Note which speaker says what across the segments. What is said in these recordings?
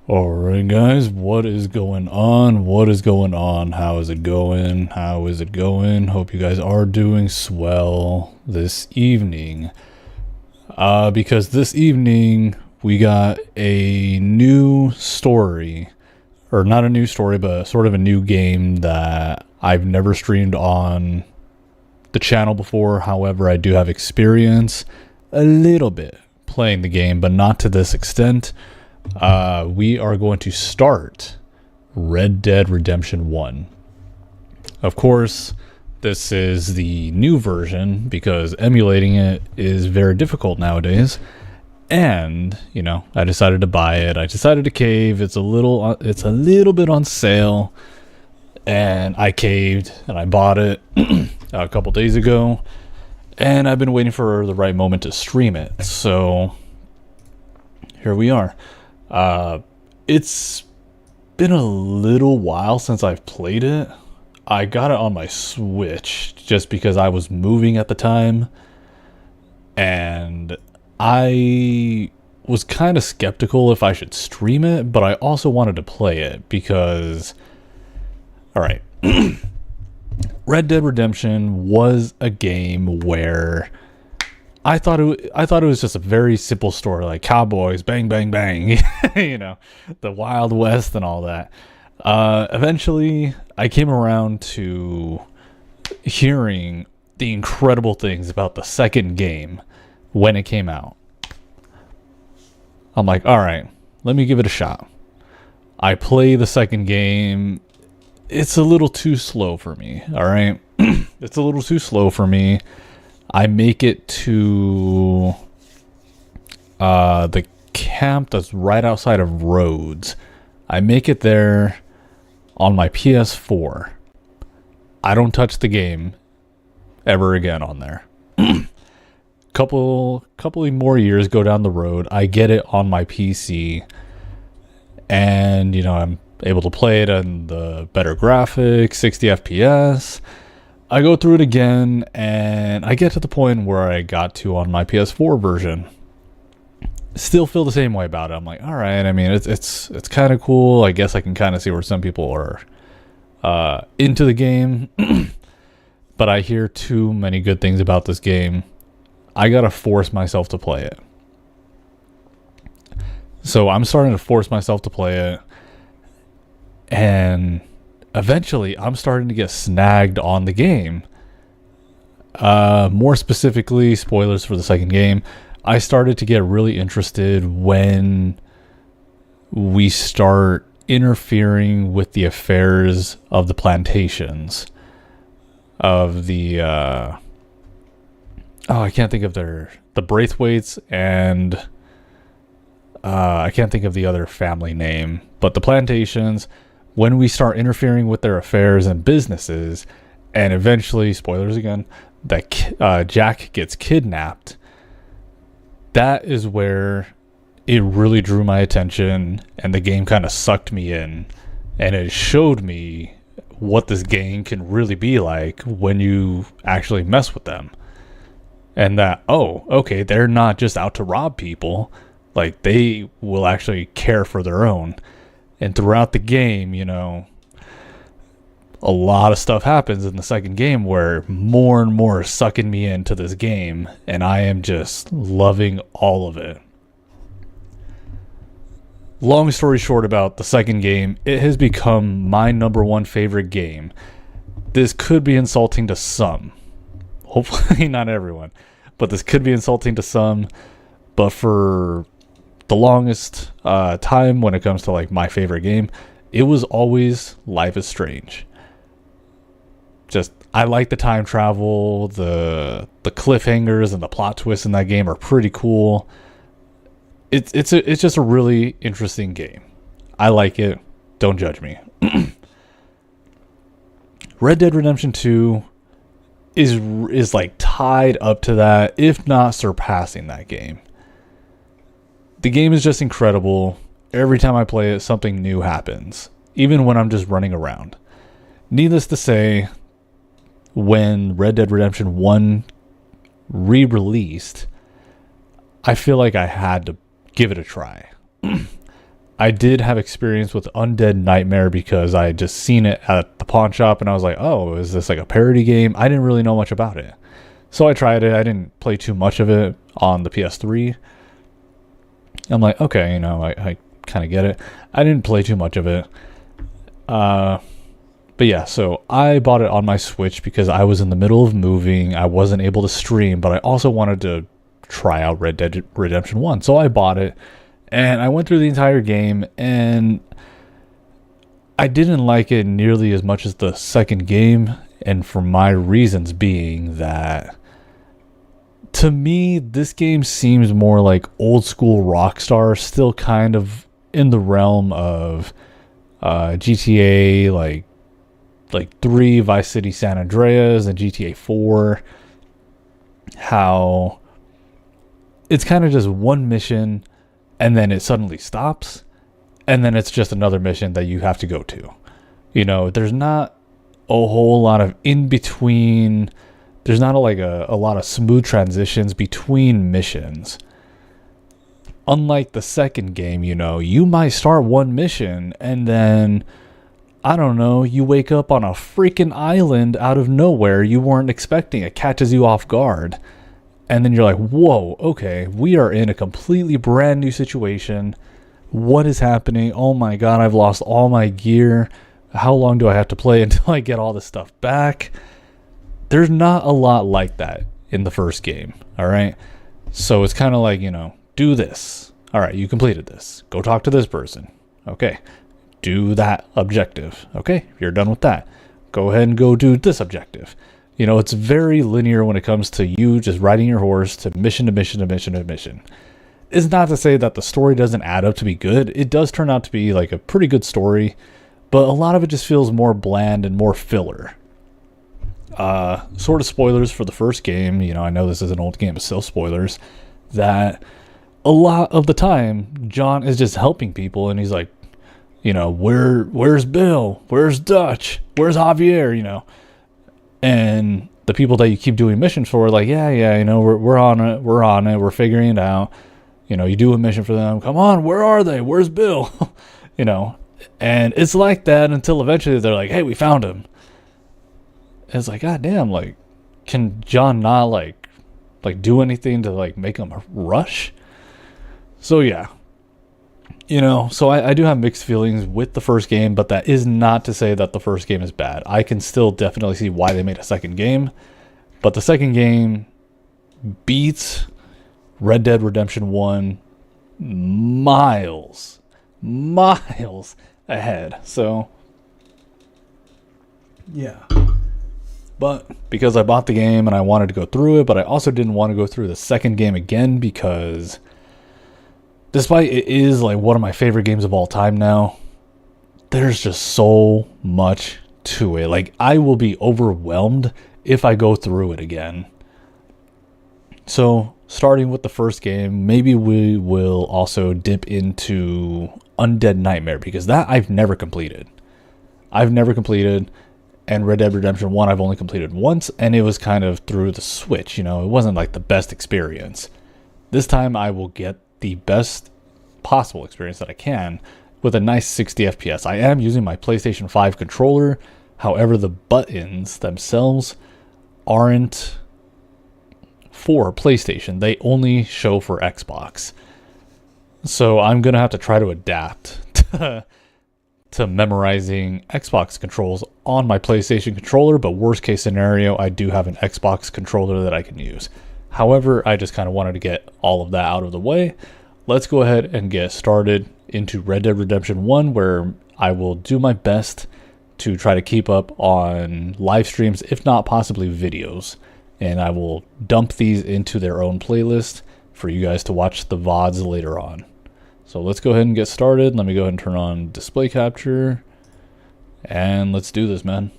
Speaker 1: Alright guys, what is going on? What is going on? How is it going? How is it going? Hope you guys are doing swell this evening. Because this evening we got a new story. Or not a new story, but sort of a new game that I've never streamed on the channel before. However, I do have experience a little bit playing the game, but not to this extent. We are going to start Red Dead Redemption 1. Of course, this is the new version because emulating it is very difficult nowadays. And, you know, I decided to buy it. I decided to cave. It's a little bit on sale. And I caved and I bought it a couple days ago. And I've been waiting for the right moment to stream it. So here we are. It's been a little while since I've played it. I got it on my Switch just because I was moving at the time, and I was kind of skeptical if I should stream it, but I also wanted to play it because, alright, Red Dead Redemption was a game where I thought it was just a very simple story, like cowboys, bang, bang, bang, you know, the Wild West and all that. Eventually, I came around to hearing the incredible things about the second game when it came out. I'm like, all right, let me give it a shot. I play the second game. It's a little too slow for me, all right? It's a little too slow for me. I make it to the camp that's right outside of Rhodes. I make it there on my PS4. I don't touch the game ever again on there. couple more years go down the road. I get it on my PC, and you know I'm able to play it on the better graphics, 60 FPS. I go through it again, and I get to the point where I got to on my PS4 version. Still feel the same way about it. I'm like, all right. I mean, it's kind of cool. I guess I can kind of see where some people are into the game, but I hear too many good things about this game. I gotta force myself to play it. So I'm starting to force myself to play it, and eventually, I'm starting to get snagged on the game. More specifically, spoilers for the second game, I started to get really interested when we start interfering with the affairs of the plantations. Of the, I can't think of the Braithwaites, and I can't think of the other family name, but the plantations. When we start interfering with their affairs and businesses, and eventually, spoilers again, that Jack gets kidnapped, that is where it really drew my attention, and the game kind of sucked me in, and it showed me what this game can really be like when you actually mess with them. And that, oh, okay, they're not just out to rob people, like they will actually care for their own. And throughout the game, you know, a lot of stuff happens in the second game where more and more is sucking me into this game, and I am just loving all of it. Long story short about the second game, it has become my #1 favorite game. This could be insulting to some. Hopefully not everyone. But this could be insulting to some. But for the longest time when it comes to like my favorite game, it was always Life is Strange. Just, I like the time travel, the cliffhangers and the plot twists in that game are pretty cool. It's just a really interesting game. I like it. Don't judge me. Red Dead Redemption 2 is like tied up to that, if not surpassing that game. The game is just incredible. Every time I play it, something new happens, even when I'm just running around. Needless to say, when Red Dead Redemption 1 re-released, I feel like I had to give it a try. I did have experience with Undead Nightmare because I had just seen it at the pawn shop and I was like, oh, is this like a parody game? I didn't really know much about it. So I tried it. I didn't play too much of it on the PS3. I'm like, okay, you know, I kind of get it. I didn't play too much of it. But yeah, so I bought it on my Switch because I was in the middle of moving. I wasn't able to stream, but I also wanted to try out Red Dead Redemption 1. So I bought it, and I went through the entire game, and I didn't like it nearly as much as the second game, and for my reasons being that, to me, this game seems more like old school Rockstar, still kind of in the realm of GTA, like 3, Vice City San Andreas, and GTA 4. How it's kind of just one mission, and then it suddenly stops, and then it's just another mission that you have to go to. You know, there's not a whole lot of in between. There's not a lot of smooth transitions between missions. Unlike the second game, you know, you might start one mission and then, I don't know, you wake up on a freaking island out of nowhere you weren't expecting. It catches you off guard. And then you're like, whoa, okay, we are in a completely brand new situation. What is happening? Oh my god, I've lost all my gear. How long do I have to play until I get all this stuff back? There's not a lot like that in the first game, all right? So it's kind of like, you know, do this. All right, you completed this. Go talk to this person. Okay. Do that objective. Okay, you're done with that. Go ahead and go do this objective. You know, it's very linear when it comes to you just riding your horse to mission to mission to mission to mission. It's not to say that the story doesn't add up to be good. It does turn out to be like a pretty good story, but a lot of it just feels more bland and more filler. Sort of spoilers for the first game. You know, I know this is an old game, but still spoilers. That a lot of the time, John is just helping people, and he's like, you know, where's Bill? Where's Dutch? Where's Javier? You know, and the people that you keep doing missions for are like, yeah, you know, we're on it, we're figuring it out. You know, you do a mission for them. Come on, where are they? Where's Bill? You know, and it's like that until eventually they're like, hey, we found him. And it's like, god damn, like, can John not like do anything to like make him rush? So yeah, you know, so I do have mixed feelings with the first game, but that is not to say that the first game is bad. I can still definitely see why they made a second game, but the second game beats Red Dead Redemption 1 miles ahead. So yeah. But because I bought the game and I wanted to go through it, but I also didn't want to go through the second game again because despite it is like one of my favorite games of all time now, there's just so much to it. Like, I will be overwhelmed if I go through it again. So, starting with the first game, maybe we will also dip into Undead Nightmare because that I've never completed. And Red Dead Redemption 1 I've only completed once, and it was kind of through the Switch. You know, it wasn't like the best experience. This time I will get the best possible experience that I can with a nice 60 FPS. I am using my PlayStation 5 controller. However, the buttons themselves aren't for PlayStation. They only show for Xbox. So I'm going to have to try to adapt to memorizing Xbox controls on my PlayStation controller, but worst case scenario, I do have an Xbox controller that I can use. However, I just kind of wanted to get all of that out of the way. Let's go ahead and get started into Red Dead Redemption 1, where I will do my best to try to keep up on live streams, if not possibly videos. And I will dump these into their own playlist for you guys to watch the VODs later on. So let's go ahead and get started. Let me go ahead and turn on display capture. And let's do this, man.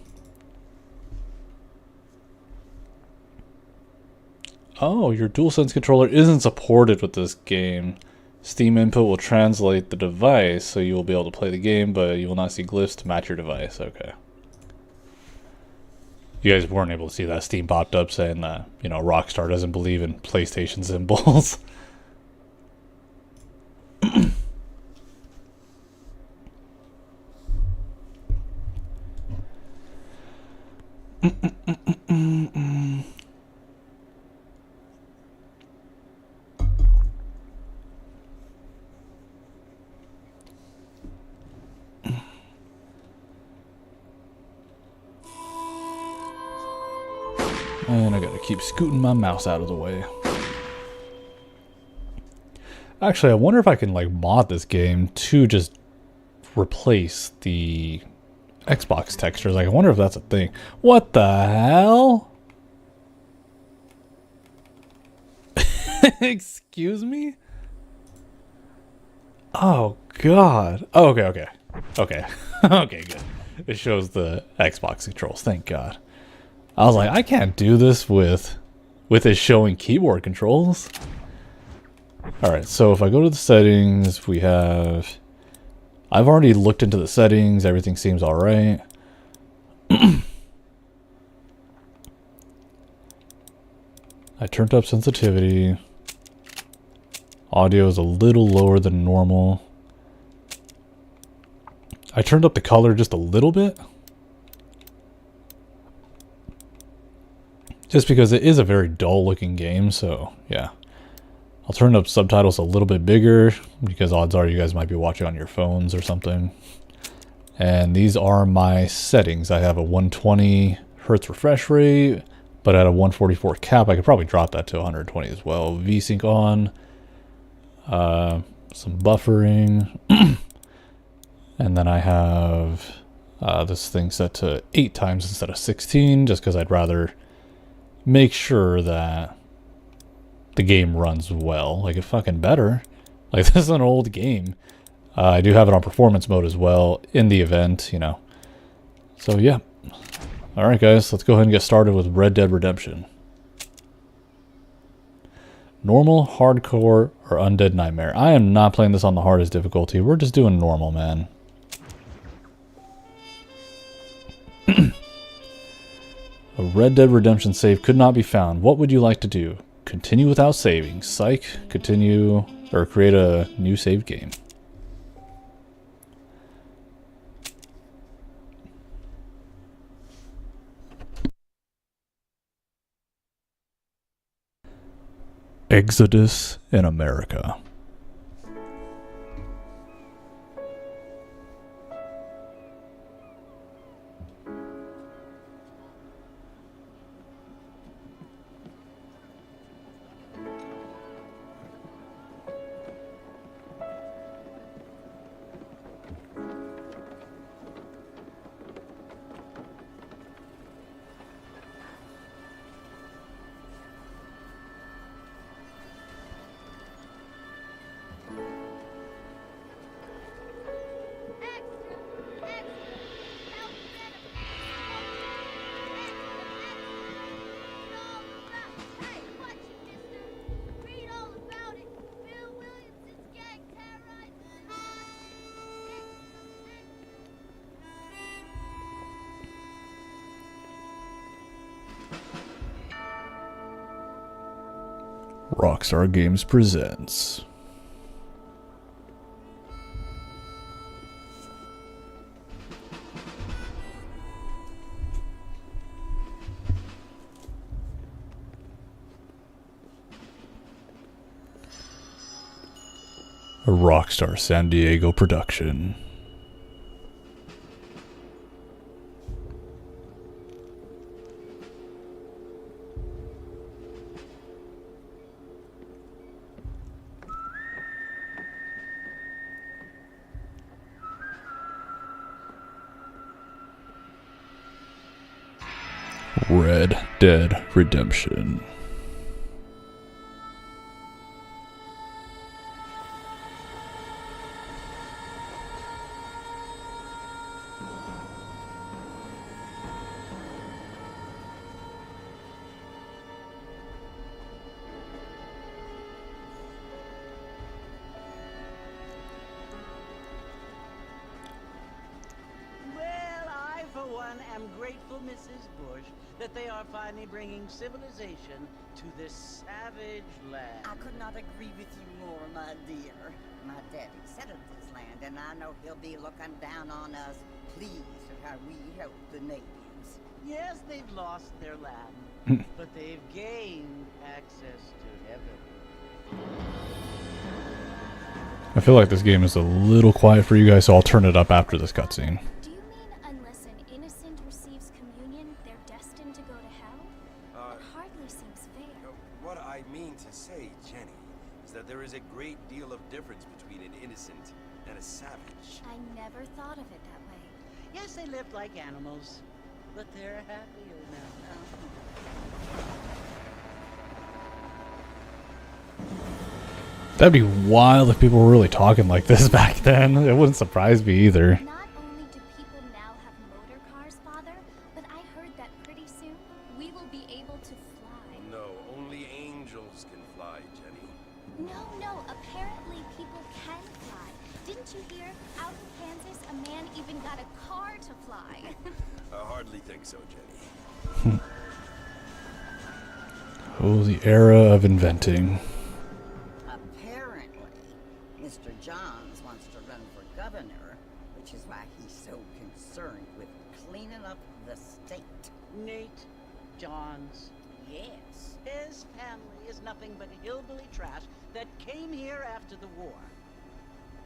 Speaker 1: Oh, your DualSense controller isn't supported with this game. Steam input will translate the device, so you will be able to play the game, but you will not see glyphs to match your device. Okay. You guys weren't able to see that. Steam popped up saying that, you know, Rockstar doesn't believe in PlayStation symbols. And I gotta keep scooting my mouse out of the way. Actually, I wonder if I can like mod this game to just replace the Xbox textures. Like, I wonder if that's a thing. What the hell? Excuse me? Oh, God. Oh, okay. Okay, good. It shows the Xbox controls, thank God. I was like, I can't do this with it showing keyboard controls. Alright, so if I go to the settings, we have... I've already looked into the settings, everything seems alright. I turned up sensitivity. Audio is a little lower than normal. I turned up the color just a little bit. Just because it is a very dull looking game, so yeah. I'll turn up subtitles a little bit bigger because odds are you guys might be watching on your phones or something. And these are my settings. I have a 120 hertz refresh rate, but at a 144 cap, I could probably drop that to 120 as well. VSync on, some buffering, and then I have this thing set to 8 times instead of 16, just because I'd rather make sure that the game runs well. Like, it's fucking better. Like, this is an old game. I do have it on performance mode as well in the event, you know. So, yeah. Alright, guys, let's go ahead and get started with Red Dead Redemption. Normal, hardcore, or undead nightmare. I am not playing this on the hardest difficulty. We're just doing normal, man. A Red Dead Redemption save could not be found. What would you like to do? Continue without saving. Psych. Continue, or create a new save game. Exodus in America. Rockstar Games presents a Rockstar San Diego production. Red Dead Redemption.
Speaker 2: I'm grateful, Mrs. Bush, that they are finally bringing civilization to this savage land.
Speaker 3: I could not agree with you more, my dear. My daddy settled this land, and I know he'll be looking down on us, pleased at how we help the natives. Germans?
Speaker 2: Yes, they've lost their land, but they've gained access to heaven.
Speaker 1: I feel like this game is a little quiet for you guys, so I'll turn it up after this cutscene.
Speaker 4: Do you mean unless an innocent receives communion, they're destined to go to hell? That hardly seems fair.
Speaker 5: What I mean to say, Jenny, is that there is a great deal of difference between an innocent and a savage.
Speaker 4: I never thought of it that way.
Speaker 2: Yes, they lived like animals, but they're happier now.
Speaker 1: That'd be wild if people were really talking like this back then. It wouldn't surprise me either.
Speaker 4: Not only do people now have motor cars, Father, but I heard that pretty soon we will be able to fly.
Speaker 5: No, only angels can fly, Jenny.
Speaker 4: No, apparently people can fly. Didn't you hear? Out in Kansas, a man even got a car to fly.
Speaker 5: I hardly think so, Jenny.
Speaker 1: Oh, the era of inventing.
Speaker 3: Apparently, Mr. Johns wants to run for governor, which is why he's so concerned with cleaning up the state.
Speaker 2: Nate Johns.
Speaker 3: Yes.
Speaker 2: His family is nothing but hillbilly trash that came here after the war.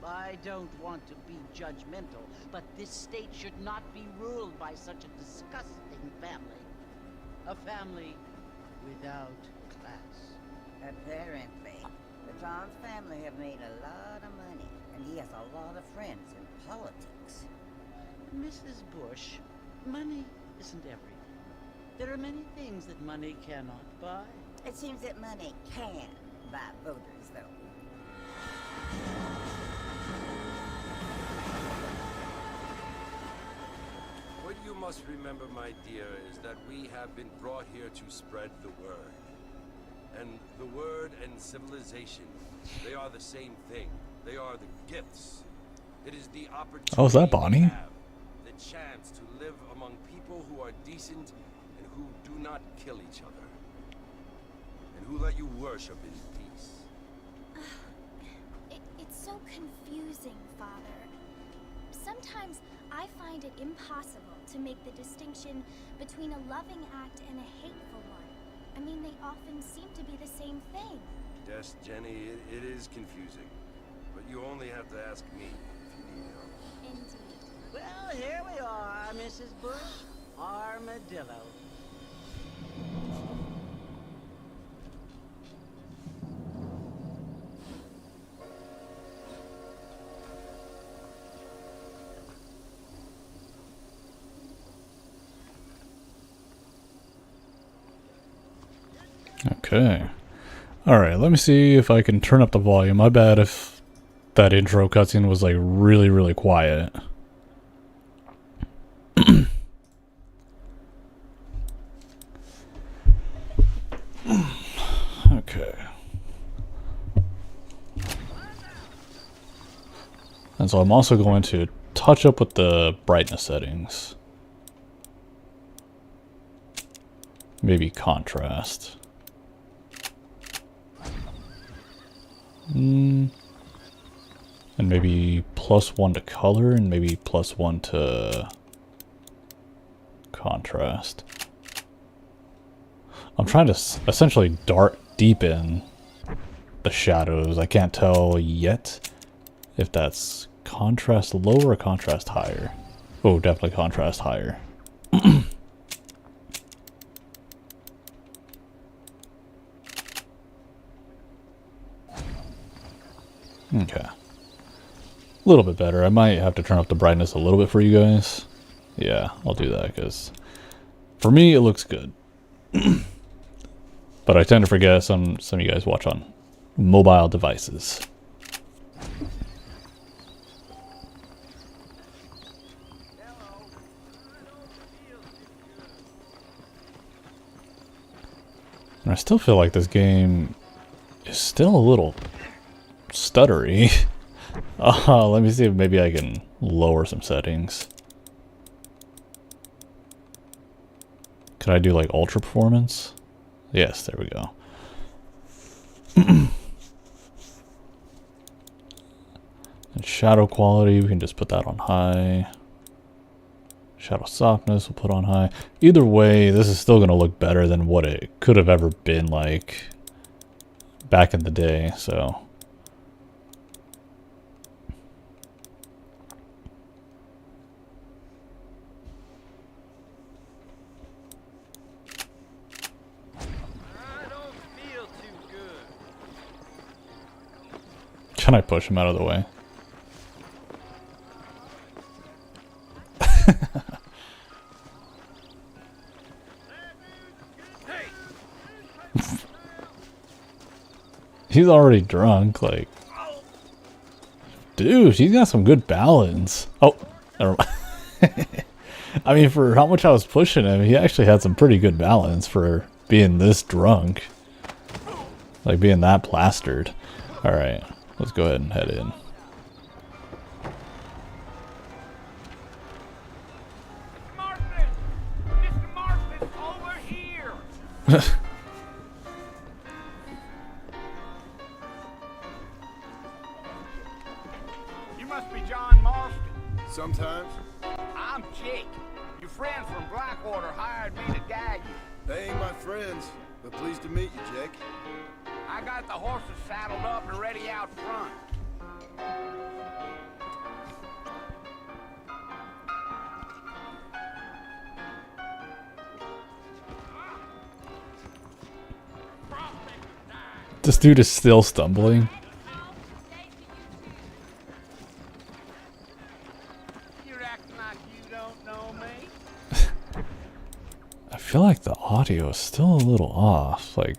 Speaker 2: I don't want to be judgmental, but this state should not be ruled by such a disgusting family. A family without class.
Speaker 3: Apparently, the Johns family have made a lot of money, and he has a lot of friends in politics.
Speaker 2: Mrs. Bush, money isn't everything. There are many things that money cannot buy.
Speaker 3: It seems that money can buy voters, though.
Speaker 5: What you must remember, my dear, is that we have been brought here to spread the word. And the word and civilization, they are the same thing. They are the gifts. It is the opportunity
Speaker 1: Oh, is that Bonnie?
Speaker 5: we have, the chance to live among people who are decent and who do not kill each other. And who let you worship in peace.
Speaker 4: It's so confusing, Father. Sometimes I find it impossible to make the distinction between a loving act and a hateful one. I mean, they often seem to be the same thing.
Speaker 5: Yes, Jenny, it is confusing. But you only have to ask me if you need help.
Speaker 4: Indeed.
Speaker 2: Well, here we are, Mrs. Bush. Armadillo.
Speaker 1: Okay. Alright, let me see if I can turn up the volume. My bad if that intro cutscene was like really, really quiet. Okay. And so I'm also going to touch up with the brightness settings. Maybe contrast. And maybe +1 to color and maybe +1 to contrast. I'm trying to essentially deepen the shadows. I can't tell yet if that's contrast lower or contrast higher. Oh, definitely contrast higher. Okay. A little bit better. I might have to turn up the brightness a little bit for you guys. Yeah, I'll do that because for me it looks good. But I tend to forget some of you guys watch on mobile devices. And I still feel like this game is still a little stuttery. Let me see if maybe I can lower some settings. Could I do like ultra performance? Yes, there we go. And shadow quality, we can just put that on high. Shadow softness we'll put on high. Either way, this is still going to look better than what it could have ever been like back in the day, so.
Speaker 5: I don't feel too good.
Speaker 1: Can I push him out of the way? He's already drunk, like. Dude, he's got some good balance. Oh, never mind. I mean, for how much I was pushing him, he actually had some pretty good balance for being this drunk. Like, being that plastered. Alright, let's go ahead and head in.
Speaker 6: Mr. Marston, over here! You must be John Marston.
Speaker 7: Sometimes.
Speaker 6: I'm Jake. Your friends from Blackwater hired me to guide you.
Speaker 7: They ain't my friends, but pleased to meet you, Jake.
Speaker 6: I got the horses saddled up and ready out front.
Speaker 1: This dude is still stumbling.
Speaker 6: You're acting like you don't know me.
Speaker 1: I feel like the audio is still a little off. Like,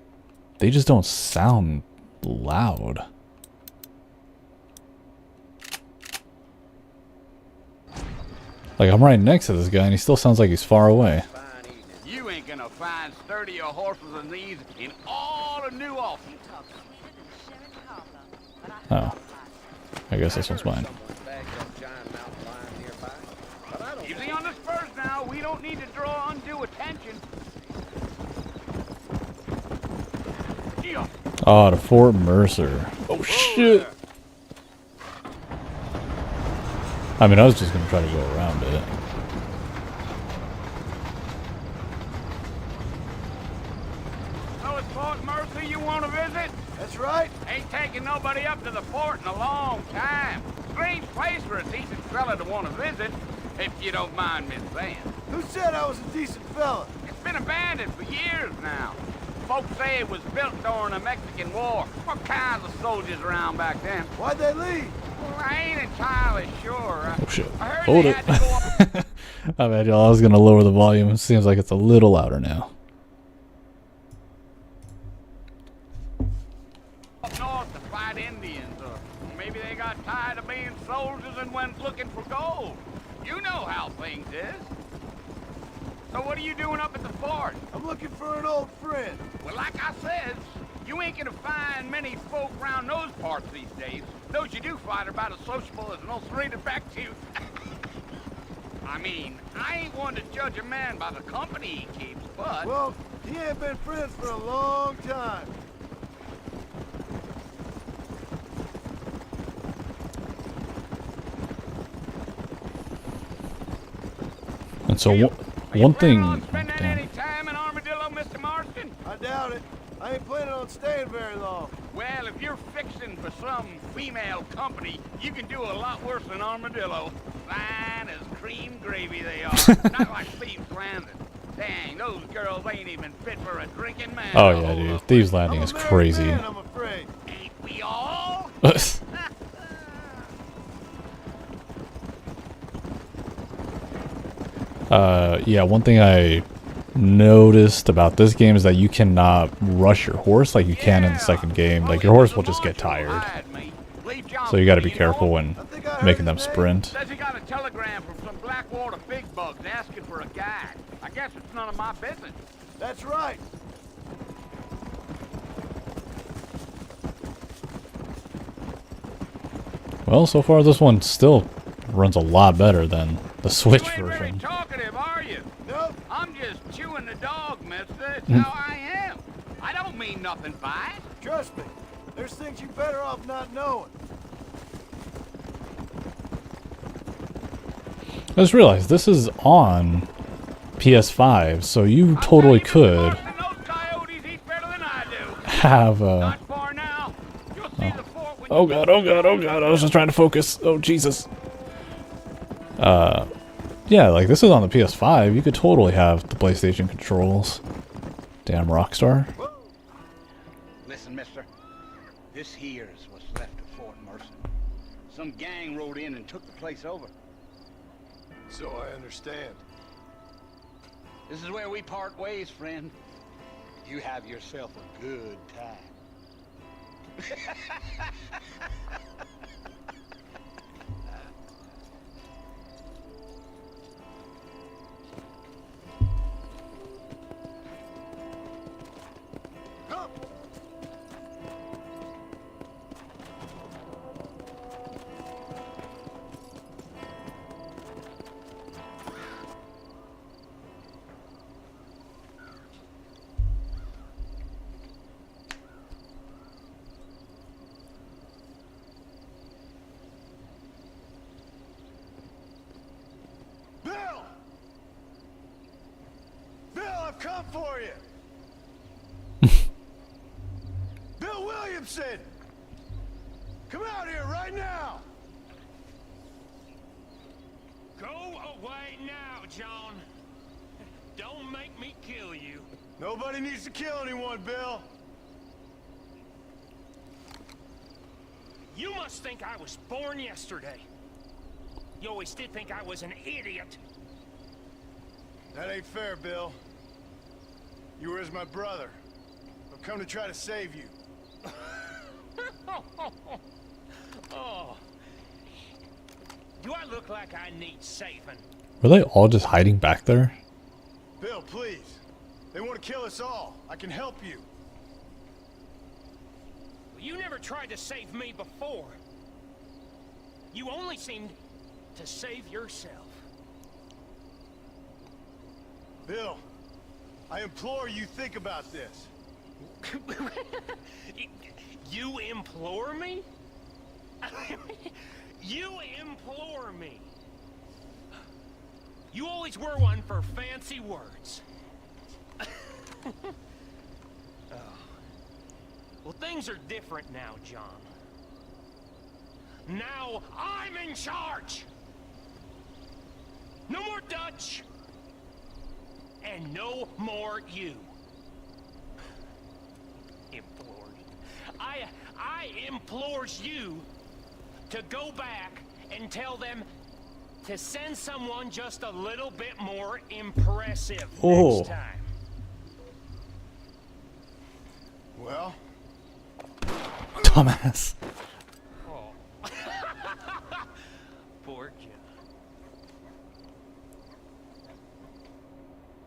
Speaker 1: they just don't sound loud. Like, I'm right next to this guy and he still sounds like he's far away.
Speaker 6: You ain't gonna find sturdier horses than these in all of New Orleans.
Speaker 1: Oh. I guess this one's mine.
Speaker 6: Easy on the spurs now. We don't need to draw undue attention. Yeah.
Speaker 1: Oh, to Fort Mercer. Oh, shit. I mean, I was just going to try to go around it.
Speaker 6: So it's Fort Mercer you want to visit?
Speaker 7: That's right.
Speaker 6: Ain't taking nobody up to the fort in a long time. Strange place for a decent fella to want to visit, if you don't mind me saying.
Speaker 7: Who said I was a decent fella?
Speaker 6: It's been abandoned for years now. Folks say it was built during the Mexican War. What kinds of soldiers around back then?
Speaker 7: Why'd they leave?
Speaker 6: Well, I ain't entirely sure.
Speaker 1: Oh, shit.
Speaker 6: I heard
Speaker 1: Hold
Speaker 6: they
Speaker 1: it.
Speaker 6: had to go up
Speaker 1: My bad, y'all. I was going to lower the volume. It seems like it's a little louder now.
Speaker 6: north to fight Indians, or maybe they got tired of being soldiers and went looking for gold. You know how things is. So what are you doing up at the fort?
Speaker 7: I'm looking for an old friend.
Speaker 6: Well, like I said, you ain't gonna find many folk around those parts these days. Those you do find are about as sociable as an old serrated back tooth. I mean, I ain't one to judge a man by the company he keeps, but...
Speaker 7: Well, he ain't been friends for a long time.
Speaker 1: And so one thing...
Speaker 6: Spending
Speaker 1: Damn.
Speaker 6: any time in Armadillo, Mr. Marston?
Speaker 7: I doubt it. I ain't planning on staying very long.
Speaker 6: Well, if you're fixing for some female company, you can do a lot worse than Armadillo. Fine as cream gravy they are. Not like Thieves Landing. Dang, those girls ain't even fit for a drinking man.
Speaker 1: Oh yeah, dude. Thieves Landing
Speaker 7: I'm
Speaker 1: is
Speaker 7: a married
Speaker 1: crazy.
Speaker 7: man, I'm afraid.
Speaker 6: Ain't we all?
Speaker 1: Yeah, one thing I noticed about this game is that you cannot rush your horse like you can in the second game. Like, your horse will just get tired. So you gotta be careful when making them sprint.
Speaker 6: Says he got a telegram from some Blackwater big bugs asking for a guide. I guess it's none of my business.
Speaker 7: That's right.
Speaker 1: Well, so far this one still runs a lot better than the Switch
Speaker 6: You ain't very
Speaker 1: version.
Speaker 6: talkative, are you?
Speaker 7: Nope.
Speaker 6: I'm just chewing the dog, mister. It's how I am. I don't mean nothing by it.
Speaker 7: Trust me. There's things you better off not knowing.
Speaker 1: I just realized this is on PS5, so you totally could have oh god, oh god, oh god, I was just trying to focus. Oh Jesus. Yeah, like this is on the PS5. You could totally have the PlayStation controls. Damn Rockstar.
Speaker 6: Listen, mister. This here's what's left of Fort Mercer. Some gang rode in and took the place over.
Speaker 7: So I understand.
Speaker 6: This is where we part ways, friend. You have yourself a good time.
Speaker 7: Bill! Bill, I've come for you! Bill Williamson! Come out here right now!
Speaker 8: Go away now, John. Don't make me kill you.
Speaker 7: Nobody needs to kill anyone, Bill!
Speaker 8: You must think I was born yesterday. You always did think I was an idiot.
Speaker 7: That ain't fair, Bill. You were as my brother. I've come to try to save you.
Speaker 8: Oh. Do I look like I need saving?
Speaker 1: Were they all just hiding back there?
Speaker 7: Bill, please. They want to kill us all. I can help you.
Speaker 8: You never tried to save me before. You only seemed to save yourself.
Speaker 7: Bill, I implore you think about this.
Speaker 8: You implore me? You implore me. You always were one for fancy words. Oh. Well, things are different now, John. Now I'm in charge! No more Dutch! And no more you. Implored. I implores you to go back and tell them to send someone just a little bit more impressive next time.
Speaker 7: Well,
Speaker 1: Dumbass.
Speaker 8: Oh. Poor kid.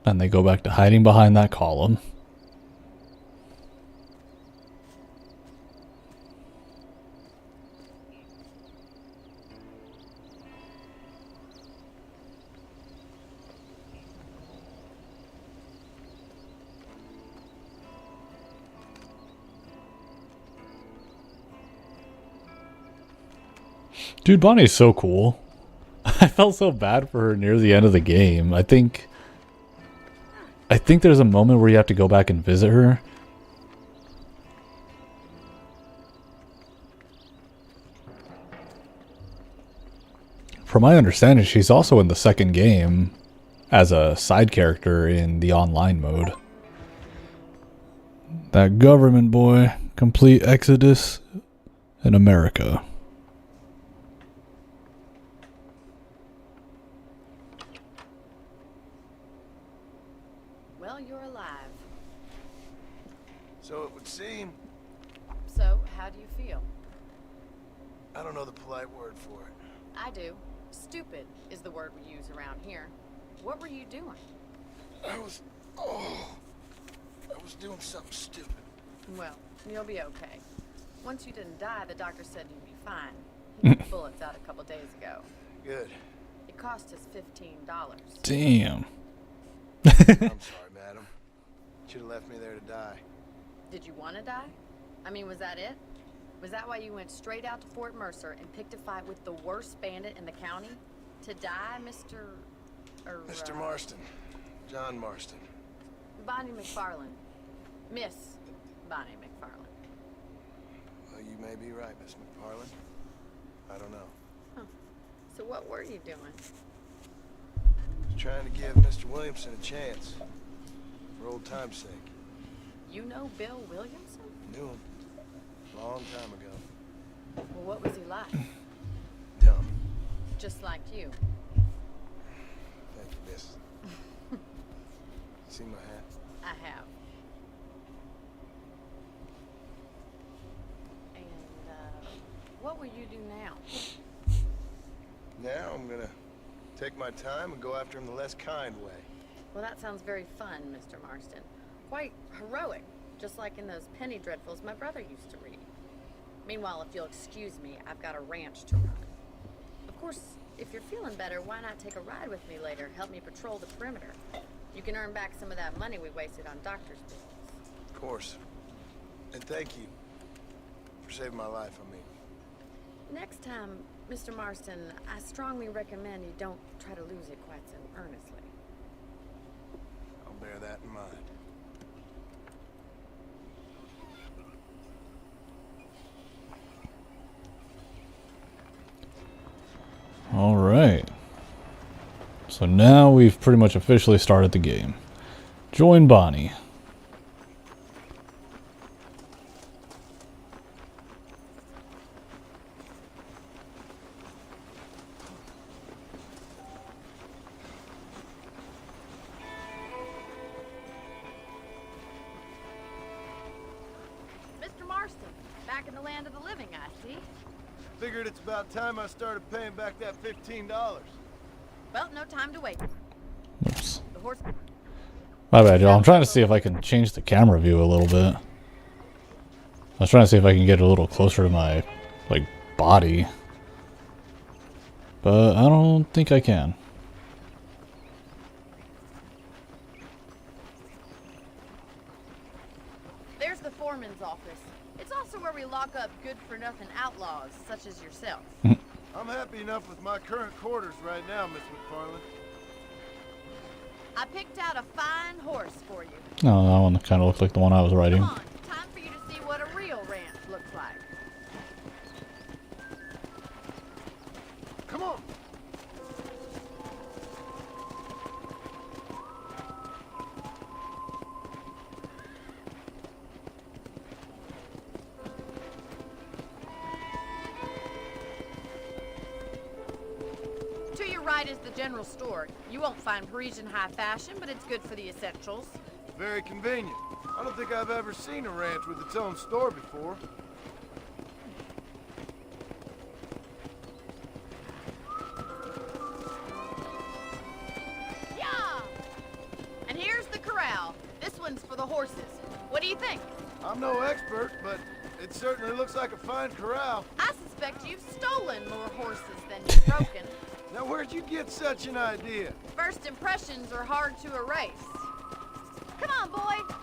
Speaker 1: And they go back to hiding behind that column. Dude, Bonnie's so cool. I felt so bad for her near the end of the game. I think there's a moment where you have to go back and visit her. From my understanding, she's also in the second game as a side character in the online mode. That government boy, complete exodus in America.
Speaker 9: Well, you're alive.
Speaker 7: so it would seem.
Speaker 9: So, how do you feel?
Speaker 7: I don't know the polite word for it.
Speaker 9: I do. Stupid is the word we use around here. What were you doing?
Speaker 7: I was doing something stupid.
Speaker 9: Well, you'll be okay. Once you didn't die, the doctor said you'd be fine. He got the bullets out a couple days ago.
Speaker 7: Good.
Speaker 9: It cost us $15.
Speaker 1: Damn.
Speaker 7: I'm sorry, madam. Should have left me there to die.
Speaker 9: Did you want to die? I mean, was that it? Was that why you went straight out to Fort Mercer and picked a fight with the worst bandit in the county? To die, Mr.
Speaker 7: Mr. Marston. John Marston.
Speaker 9: Bonnie McFarland. Miss Bonnie McFarland.
Speaker 7: Well, you may be right, Miss McFarland. I don't know.
Speaker 9: Huh. So what were you doing?
Speaker 7: I was trying to give Mr. Williamson a chance. For old time's sake.
Speaker 9: You know Bill Williamson?
Speaker 7: Knew him. Long time ago.
Speaker 9: Well, what was he like?
Speaker 7: Dumb.
Speaker 9: Just like you.
Speaker 7: Thank you, miss. See my hat?
Speaker 9: I have. And, what will you do now?
Speaker 7: Now I'm gonna take my time and go after him the less kind way.
Speaker 9: Well, that sounds very fun, Mr. Marston. Quite heroic, just like in those penny dreadfuls my brother used to read. Meanwhile, if you'll excuse me, I've got a ranch to run. Of course, if you're feeling better, why not take a ride with me later? Help me patrol the perimeter. You can earn back some of that money we wasted on doctor's bills.
Speaker 7: Of course. And thank you for saving my life, I mean.
Speaker 9: Next time, Mr. Marston, I strongly recommend you don't try to lose it quite so earnestly.
Speaker 7: I'll bear that in mind.
Speaker 1: All right. So now we've pretty much officially started the game. Join Bonnie.
Speaker 9: Mr. Marston, back in the land of the living, I see.
Speaker 7: Figured it's about time I started paying back that $15.
Speaker 9: Well, no time to wait.
Speaker 1: Oops.
Speaker 9: The horse...
Speaker 1: My bad, y'all. I'm trying to see if I can change the camera view a little bit. I was trying to see if I can get a little closer to my, like, body. But I don't think I can.
Speaker 9: There's the foreman's office. It's also where we lock up good-for-nothing outlaws, such as yourself.
Speaker 7: I'm happy enough with my current quarters right now, Miss McFarland.
Speaker 9: I picked out a fine horse for you.
Speaker 1: No, that one kind of looked like the one I was riding.
Speaker 9: Come on, time for you to see what a real ranch looks like.
Speaker 7: Come on!
Speaker 9: To your right is the general store. You won't find Parisian high fashion, but it's good for the essentials.
Speaker 7: Very convenient. I don't think I've ever seen a ranch with its own store before.
Speaker 9: Yeah! And here's the corral. This one's for the horses. What do you think?
Speaker 7: I'm no expert, but it certainly looks like a fine corral.
Speaker 9: I suspect you've stolen more horses than you've broken.
Speaker 7: Now, where'd you get such an idea?
Speaker 9: First impressions are hard to erase. Come on, boy.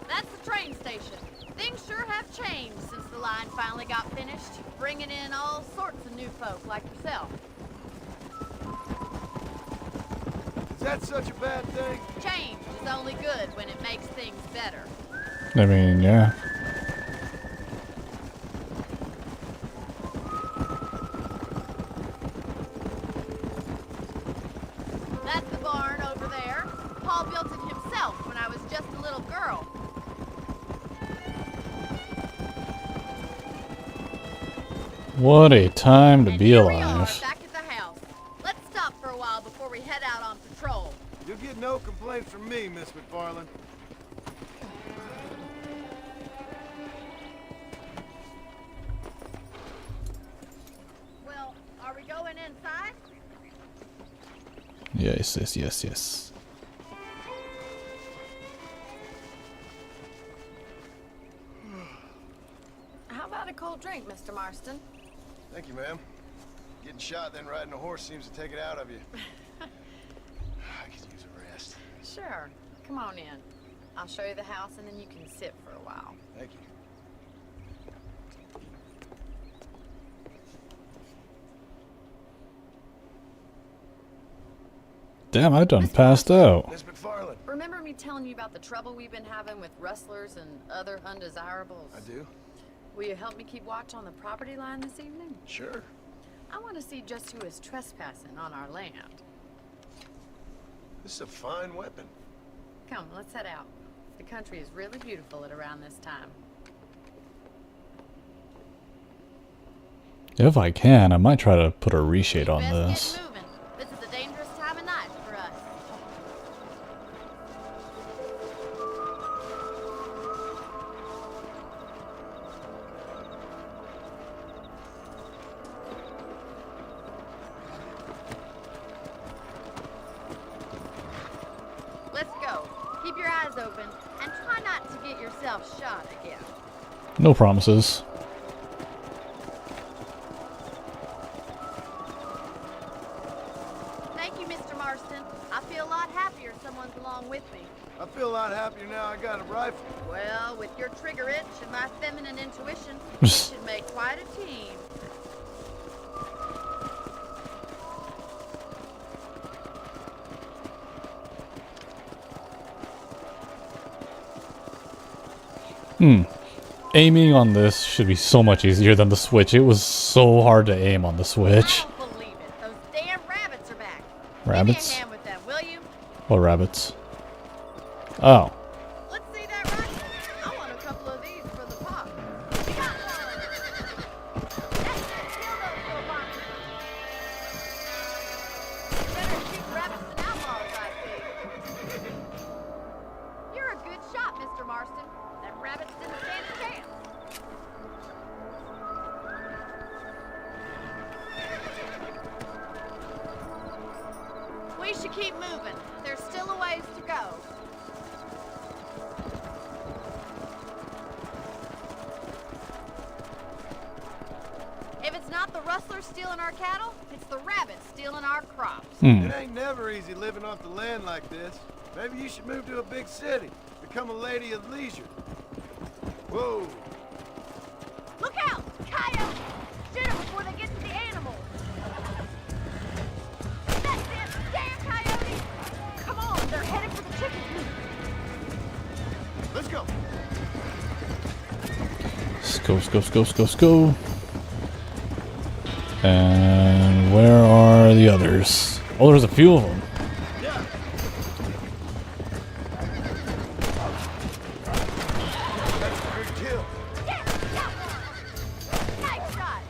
Speaker 9: That's the train station. Things sure have changed since the line finally got finished, bringing in all sorts of new folk like yourself.
Speaker 7: Is that such a bad thing?
Speaker 9: Change is only good when it makes things better.
Speaker 1: I mean, yeah.
Speaker 9: That's the barn over there. Paul built it himself when I was just a little girl.
Speaker 1: What a time to
Speaker 9: And
Speaker 1: be
Speaker 9: here we are,
Speaker 1: alive.
Speaker 9: back at the house. Let's stop for a while before we head out on patrol.
Speaker 7: You'll get no complaints from me, Miss McFarland.
Speaker 9: Well, are we going inside?
Speaker 1: Yes, yes, yes, yes.
Speaker 9: How about a cold drink, Mr. Marston?
Speaker 7: Thank you, ma'am. Getting shot, then riding a horse seems to take it out of you. I could use a rest.
Speaker 9: Sure. Come on in. I'll show you the house and then you can sit for a while.
Speaker 7: Thank you.
Speaker 1: Damn, I done passed out.
Speaker 7: Miss McFarland.
Speaker 9: Remember me telling you about the trouble we've been having with rustlers and other undesirables?
Speaker 7: I do.
Speaker 9: Will you help me keep watch on the property line this evening?
Speaker 7: Sure.
Speaker 9: I want to see just who is trespassing on our land.
Speaker 7: This is a fine weapon.
Speaker 9: Come, let's head out. The country is really beautiful at around this time.
Speaker 1: If I can, I might try to put a reshade on
Speaker 9: Best
Speaker 1: this.
Speaker 9: get moving. This is a dangerous time of night for us. Let's go. Keep your eyes open and try not to get yourself shot again.
Speaker 1: No promises.
Speaker 9: Thank you, Mr. Marston. I feel a lot happier someone's along with me.
Speaker 7: I feel a lot happier now I got a rifle.
Speaker 9: Well, with your trigger itch and my feminine intuition, we should make quite a team.
Speaker 1: Aiming on this should be so much easier than the Switch. It was so hard to aim on the Switch.
Speaker 9: I don't believe it. Those damn rabbits are back.
Speaker 1: Rabbits?
Speaker 9: Give me a hand with them, will you?
Speaker 1: What rabbits? Oh.
Speaker 9: Let's see that rifle. I want a couple of these for the pop. We got one. That's it. Kill those little monsters. Better shoot rabbits than outlaws, I think. You're a good shot, Mr. Marston. That rabbits didn't stand a chance. We should keep moving. There's still a ways to go. If it's not the rustlers stealing our cattle, it's the rabbits stealing our crops.
Speaker 7: It ain't never easy living off the land like this. Maybe you should move to a big city. Become a lady of leisure. Whoa.
Speaker 9: Look out! Coyotes! Shoot them before they get to the animals. That's it! Damn coyotes! Come on, they're headed for the chicken coop.
Speaker 7: Let's go.
Speaker 1: Let's go. And where are the others? Oh, there's a few of them.
Speaker 7: Yeah. That's a good kill.
Speaker 9: Yes, got one! Nice shot!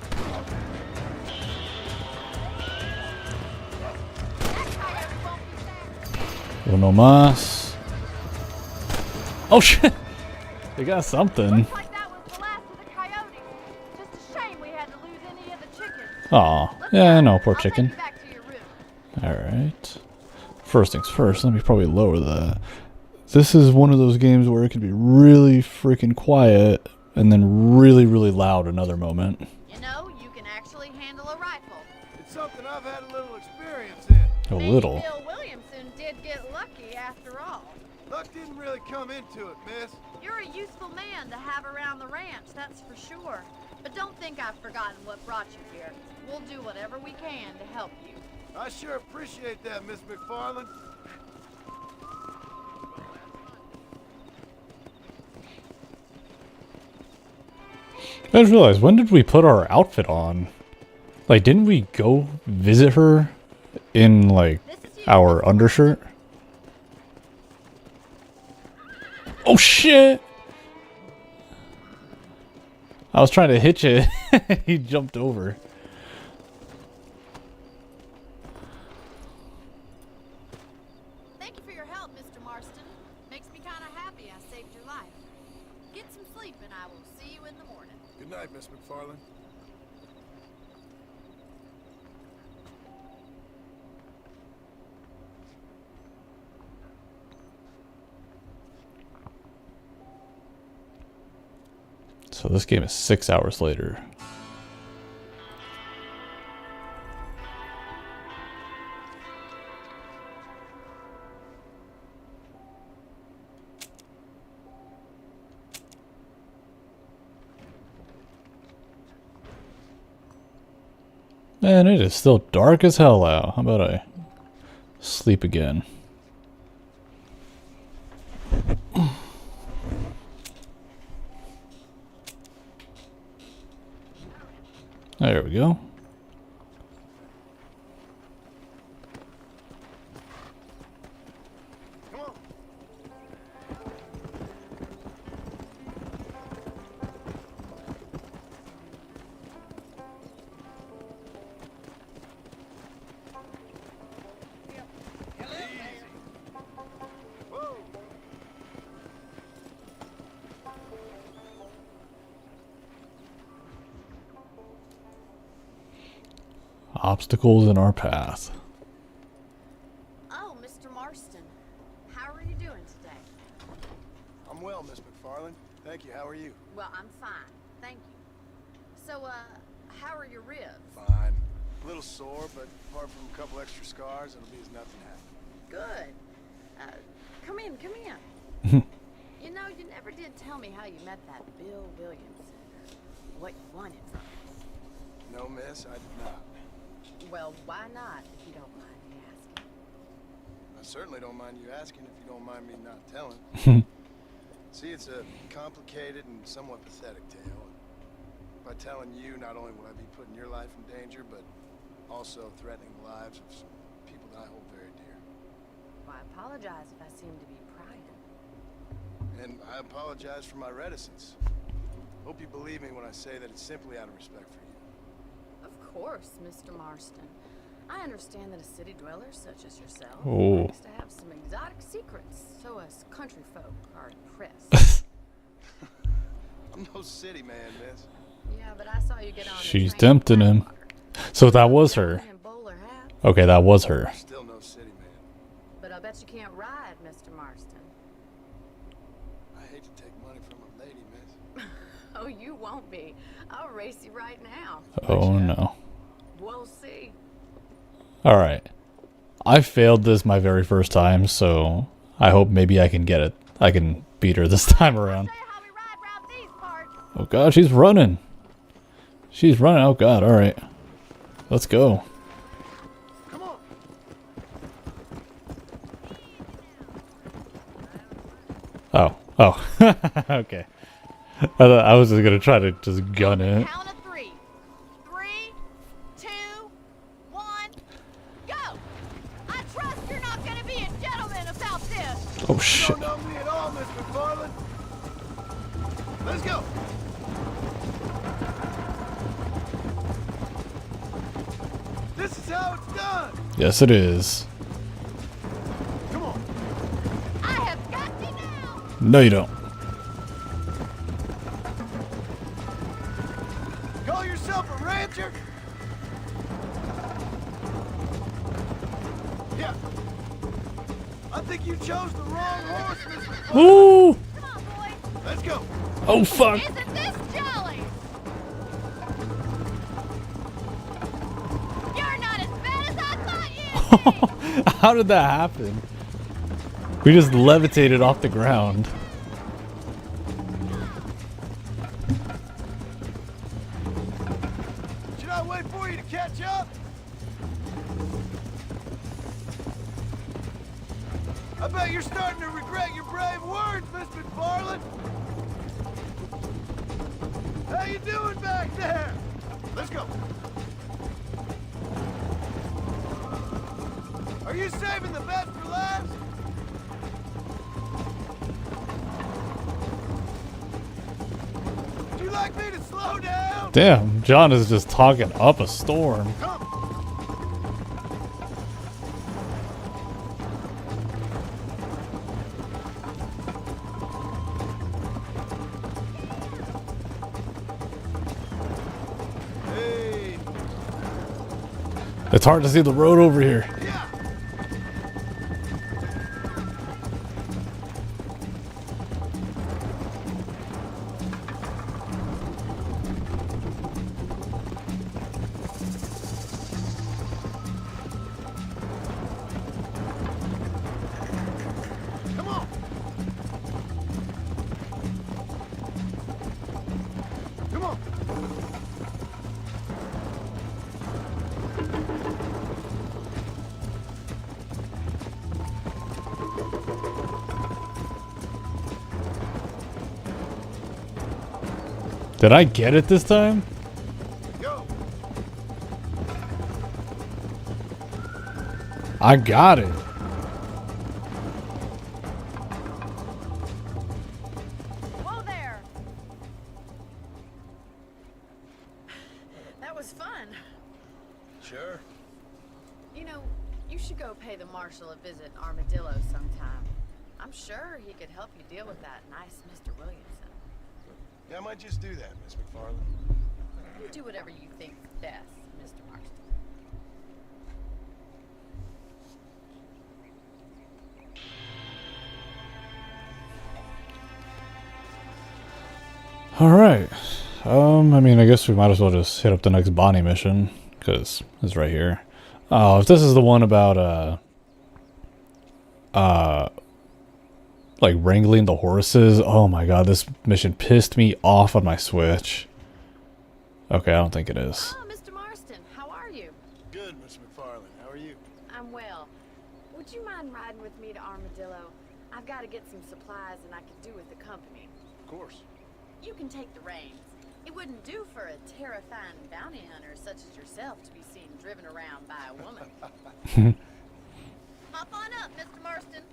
Speaker 9: That coyote won't be back.
Speaker 1: Uno más. Oh shit! They got something.
Speaker 9: Looks like that was the last of the coyotes. Just a shame we had to lose any of the chickens.
Speaker 1: Aw.
Speaker 9: Let's
Speaker 1: Yeah, I
Speaker 9: go.
Speaker 1: know, poor
Speaker 9: I'll
Speaker 1: chicken.
Speaker 9: Take you back to your room.
Speaker 1: Alright. First things first, let me probably lower that. This is one of those games where it can be really freaking quiet and then really, really loud another moment.
Speaker 9: You know, you can actually handle a rifle.
Speaker 7: It's something I've had a little experience in.
Speaker 1: A
Speaker 9: Maybe
Speaker 1: little.
Speaker 9: Bill Williamson did get lucky after all.
Speaker 7: Luck didn't really come into it, miss.
Speaker 9: You're a useful man to have around the ranch, that's for sure. But don't think I've forgotten what brought you here. We'll do whatever we can to help you.
Speaker 7: I sure appreciate that, Miss McFarland.
Speaker 1: I just realized, when did we put our outfit on? Like, didn't we go visit her in, like, our undershirt? Oh shit! I was trying to hitch it. He jumped over.
Speaker 9: Thank you for your help, Mr. Marston. Makes me kind of happy I saved your life. Get some sleep and I will see you in the morning.
Speaker 7: Good night, Miss McFarland.
Speaker 1: So this game is 6 hours later. Man, it is still dark as hell out. How about I sleep again. There we go. Obstacles in our path.
Speaker 9: Oh, Mr. Marston. How are you doing today?
Speaker 7: I'm well, Miss McFarland. Thank you. How are you?
Speaker 9: Well, I'm fine. Thank you. So, how are your ribs?
Speaker 7: Fine. A little sore, but apart from a couple extra scars, it'll be as nothing happened.
Speaker 9: Good. Come in. You know, you never did tell me how you met that Bill Williamson. What you wanted from him.
Speaker 7: No, miss, I did not.
Speaker 9: Well, why not, if you don't mind me asking?
Speaker 7: I certainly don't mind you asking if you don't mind me not telling. See, it's a complicated and somewhat pathetic tale. By telling you, not only will I be putting your life in danger, but also threatening the lives of some people that I hold very dear.
Speaker 9: Well, I apologize if I seem to be prying.
Speaker 7: And I apologize for my reticence. Hope you believe me when I say that it's simply out of respect for you.
Speaker 9: Of course, Mr. Marston. I understand that a city dweller such as yourself likes to have some exotic secrets, so us country folk are impressed.
Speaker 7: I'm no city man, miss.
Speaker 9: Yeah, but I saw you get on.
Speaker 1: She's tempting him. So that was her. Okay, that was her.
Speaker 7: Still no city man.
Speaker 9: But I bet you can't ride, Mr. Marston.
Speaker 7: I hate to take money from a lady, miss.
Speaker 9: Oh, you won't be. I'll race you right now.
Speaker 1: Oh no.
Speaker 9: We'll see.
Speaker 1: Alright. I failed this my very first time, so I hope maybe I can get it. I can beat her this time around. Oh god, she's running. She's running. Oh god, alright. Let's go.
Speaker 7: Come on.
Speaker 1: Oh. Oh. Okay. I thought I was just gonna try to just gun it.
Speaker 10: Count of 3. 3, 2, 1, go! I trust you're not gonna be a gentleman about this.
Speaker 1: Oh shit.
Speaker 7: You don't know me at all, Miss McFarland. Let's go. This is how it's done.
Speaker 1: Yes, it is.
Speaker 7: Come on.
Speaker 10: I have got you now.
Speaker 1: No, you don't.
Speaker 7: Call yourself a rancher? Yeah. I think you chose the wrong horse, Miss McFarland.
Speaker 1: Ooh.
Speaker 10: Come on, boys.
Speaker 7: Let's go.
Speaker 1: Oh fuck.
Speaker 10: Isn't this jolly? You're not as bad as I thought you'd be.
Speaker 1: How did that happen? We just levitated off the ground.
Speaker 7: Should I wait for you to catch up? I bet you're starting to regret your brave words, Miss McFarland. How you doing back there? Let's go. Are you saving the best for last? Would you like me to slow down?
Speaker 1: Damn, John is just talking up a storm.
Speaker 7: Come. Hey.
Speaker 1: It's hard to see the road over here.
Speaker 7: Yeah. Come on. Come on.
Speaker 1: Did I get it this time?
Speaker 7: Go.
Speaker 1: I got it.
Speaker 9: Whoa there! That was fun.
Speaker 7: Sure.
Speaker 9: You know, you should go pay the marshal a visit in Armadillo sometime. I'm sure he could help you deal with that nice Mr. Williamson.
Speaker 7: Yeah, I might just do that, Miss McFarland.
Speaker 9: You do whatever you think best, Mr. Marston.
Speaker 1: Alright. I mean, I guess we might as well just hit up the next Bonnie mission, because it's right here. Oh, if this is the one about, like wrangling the horses, oh my god, this mission pissed me off on my Switch. Okay, I don't think it is.
Speaker 9: Oh, Mr. Marston, how are you?
Speaker 7: Good, Miss McFarland. How are you?
Speaker 9: I'm well. Would you mind riding with me to Armadillo? I've got to get some supplies and I could do with the company.
Speaker 7: Of course.
Speaker 9: You can take the reins. It wouldn't do for a terrifying bounty hunter such as yourself to be seen driven around by a woman.
Speaker 10: Hop on up, Mr. Marston.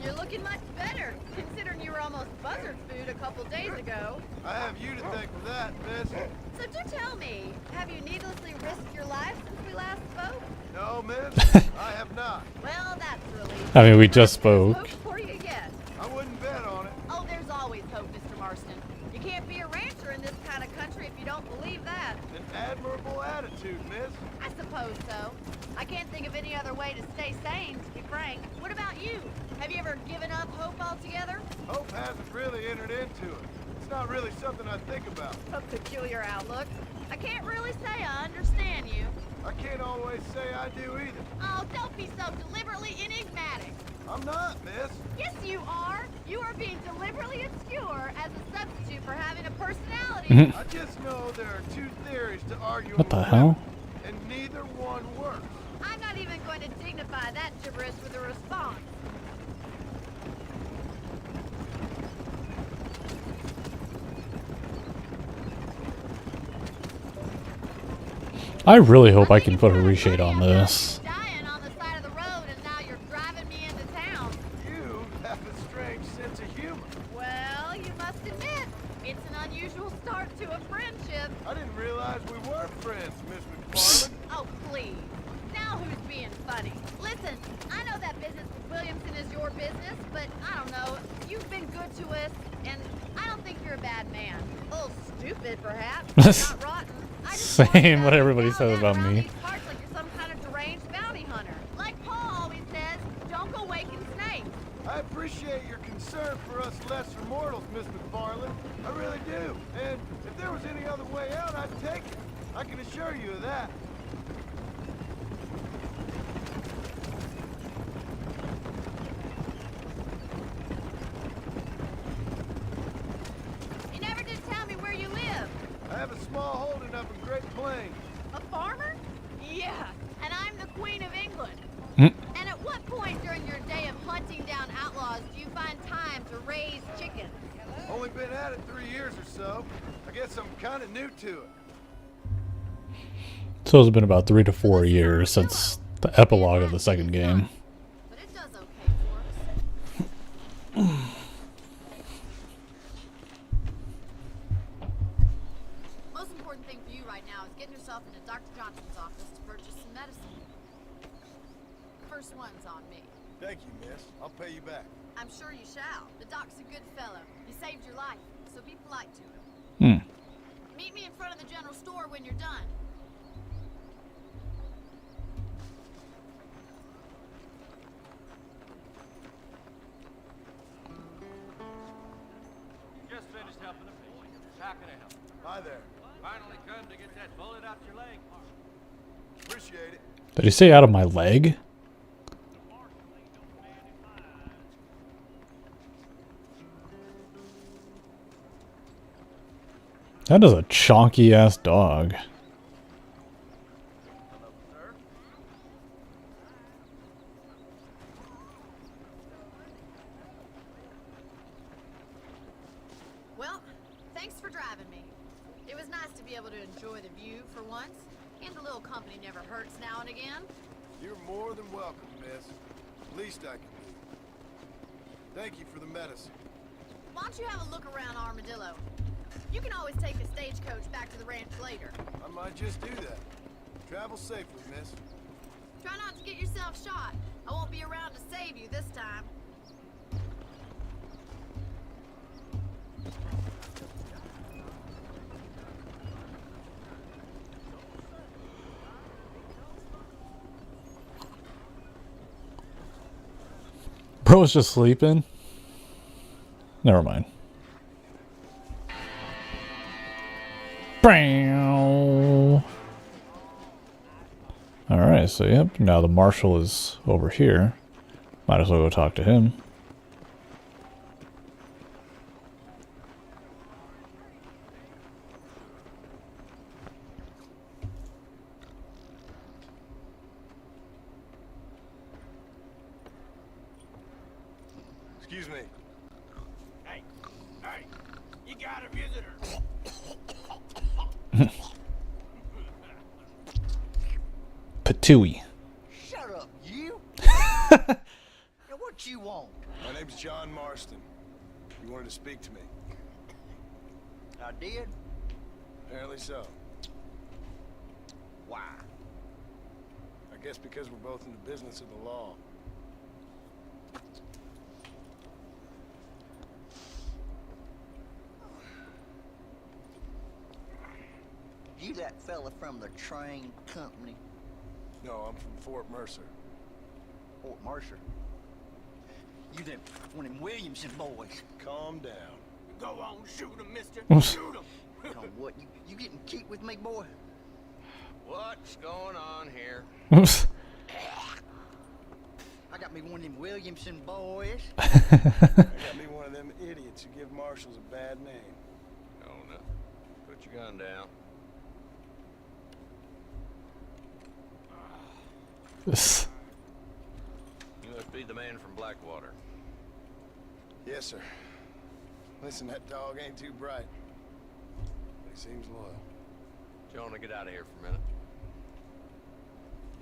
Speaker 10: You're looking much better, considering you were almost buzzard food a couple days ago.
Speaker 7: I have you to thank for that, Miss.
Speaker 10: So do tell me, have you needlessly risked your life since we last spoke?
Speaker 7: No, Miss. I have not.
Speaker 10: Well, that's relief.
Speaker 1: I mean, we just spoke.
Speaker 10: Hope for you yet.
Speaker 7: I wouldn't bet on it.
Speaker 10: Oh, there's always hope, Mr. Marston. You can't be a rancher in this kind of country if you don't believe that.
Speaker 7: An admirable attitude, Miss.
Speaker 10: I suppose so. I can't think of any other way to stay sane, to be frank. What about you? Have you ever given up hope altogether?
Speaker 7: Hope hasn't really entered into it. It's not really something I think about.
Speaker 10: A peculiar outlook. I can't really say I understand you.
Speaker 7: I can't always say I do either.
Speaker 10: Oh, don't be so deliberately enigmatic.
Speaker 7: I'm not, Miss.
Speaker 10: Yes, you are. You are being deliberately obscure as a substitute for having a personality.
Speaker 7: I just know there are two theories to argue
Speaker 1: What the
Speaker 7: over
Speaker 1: hell?
Speaker 7: women, and neither one works.
Speaker 10: I'm not even going to dignify that gibberish with a response.
Speaker 1: I really hope I can put a reshade on this.
Speaker 10: Dying on the side of the road, and now you're driving me into town.
Speaker 7: You have a strange sense of humor.
Speaker 10: Well, you must admit, it's an unusual start to a friendship.
Speaker 7: I didn't realize we were friends, Miss McFarland.
Speaker 10: Oh, please. Now who's being funny? Listen, I know that business with Williamson is your business, but I don't know. You've been good to us, and I don't think you're a bad man. A little stupid, perhaps, but not rotten. I just
Speaker 1: Same,
Speaker 10: worry
Speaker 1: what
Speaker 10: about
Speaker 1: everybody
Speaker 10: you
Speaker 1: says
Speaker 10: prowling
Speaker 1: about
Speaker 10: around
Speaker 1: me.
Speaker 10: these parts like you're some kind of deranged bounty hunter. Like Paul always says, don't go waking snakes.
Speaker 7: I appreciate your concern for us lesser mortals, Miss McFarland. I really do. And if there was any other way out, I'd take it. I can assure you of that.
Speaker 10: You never did tell me where you live.
Speaker 7: I have a small holding up in Great Plains.
Speaker 10: A farmer? Yeah, and I'm the Queen of England.
Speaker 1: Hmm.
Speaker 10: And at what point during your day of hunting down outlaws do you find time to raise chickens?
Speaker 7: Only been at it 3 years or so. I guess I'm kind of new to it.
Speaker 1: So it's been about 3 to 4 years since the epilogue of the second game.
Speaker 10: But it does okay for us. Most important thing for you right now is getting yourself into Dr. Johnson's office to purchase some medicine. First one's on me.
Speaker 7: Thank you, miss. I'll pay you back.
Speaker 10: I'm sure you shall. The doc's a good fellow. He saved your life, so be polite to him.
Speaker 1: Hmm.
Speaker 10: Meet me in front of the general store when you're done.
Speaker 11: Just finished helping a boy. How can I help?
Speaker 7: Hi there.
Speaker 11: Finally come to get that bullet out your leg.
Speaker 7: Appreciate it.
Speaker 1: Did he say out of my leg? That is a chonky ass dog.
Speaker 11: Hello, sir.
Speaker 10: Well, thanks for driving me. It was nice to be able to enjoy the view for once, and a little company never hurts now and again.
Speaker 7: You're more than welcome, miss. Least I can do. Thank you for the medicine.
Speaker 10: Why don't you have a look around Armadillo? You can always take a stagecoach back to the ranch later.
Speaker 7: I might just do that. Travel safely, miss.
Speaker 10: Try not to get yourself shot. I won't be around to save you this time.
Speaker 1: Bro's just sleeping. Never mind. Alright, so yep, now the marshal is over here. Might as well go talk to him.
Speaker 7: Excuse me.
Speaker 6: Hey, you got a visitor.
Speaker 1: Patooey.
Speaker 12: Shut up, you! Now what you want?
Speaker 7: My name's John Marston. You wanted to speak to me.
Speaker 12: I did?
Speaker 7: Apparently so.
Speaker 12: Why?
Speaker 7: I guess because we're both in the business of the law.
Speaker 12: You that fella from the train company?
Speaker 7: No, I'm from Fort Mercer.
Speaker 12: Fort Mercer? You them one of them Williamson boys?
Speaker 7: Calm down.
Speaker 6: Go on, shoot him, mister.
Speaker 1: Oops.
Speaker 6: Shoot him.
Speaker 12: Come what? You getting cute with me, boy?
Speaker 6: What's going on here?
Speaker 1: Oops.
Speaker 12: I got me one of them Williamson boys.
Speaker 7: I got me one of them idiots who give marshals a bad name.
Speaker 6: Oh, no. Put your gun down.
Speaker 1: This.
Speaker 6: You must be the man from Blackwater.
Speaker 7: Yes, sir. Listen, that dog ain't too bright. But he seems loyal.
Speaker 6: Do you want to get out of here for a minute?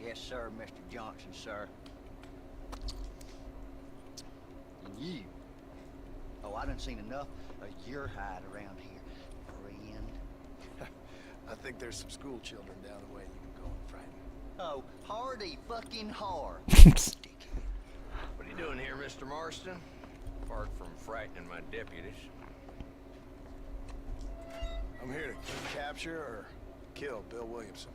Speaker 12: Yes, sir, Mr. Johnson, sir. And you? Oh, I done seen enough of your hide around here, friend.
Speaker 7: I think there's some school children down the way you can go and frighten.
Speaker 12: Oh, hardy fucking hard.
Speaker 6: What are you doing here, Mr. Marston? Apart from frightening my deputies.
Speaker 7: I'm here to capture or kill Bill Williamson.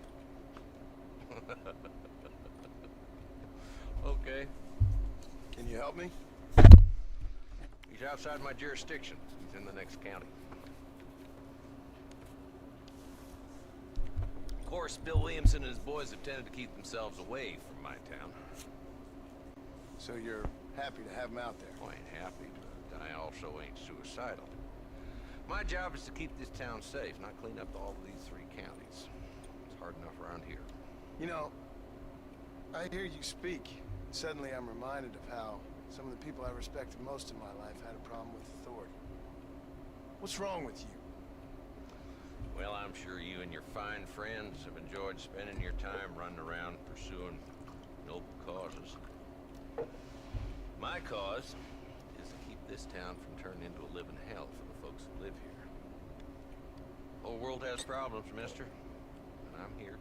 Speaker 6: Okay.
Speaker 7: Can you help me?
Speaker 6: He's outside my jurisdiction. He's in the next county. Of course, Bill Williamson and his boys have tended to keep themselves away from my town.
Speaker 7: So you're happy to have him out there?
Speaker 6: I ain't happy, but I also ain't suicidal. My job is to keep this town safe, not clean up all of these 3 counties. It's hard enough around here.
Speaker 7: You know, I hear you speak. Suddenly I'm reminded of how some of the people I respected most in my life had a problem with authority. What's wrong with you?
Speaker 6: Well, I'm sure you and your fine friends have enjoyed spending your time running around pursuing noble causes. My cause is to keep this town from turning into a living hell for the folks who live here. The whole world has problems, mister, and I'm here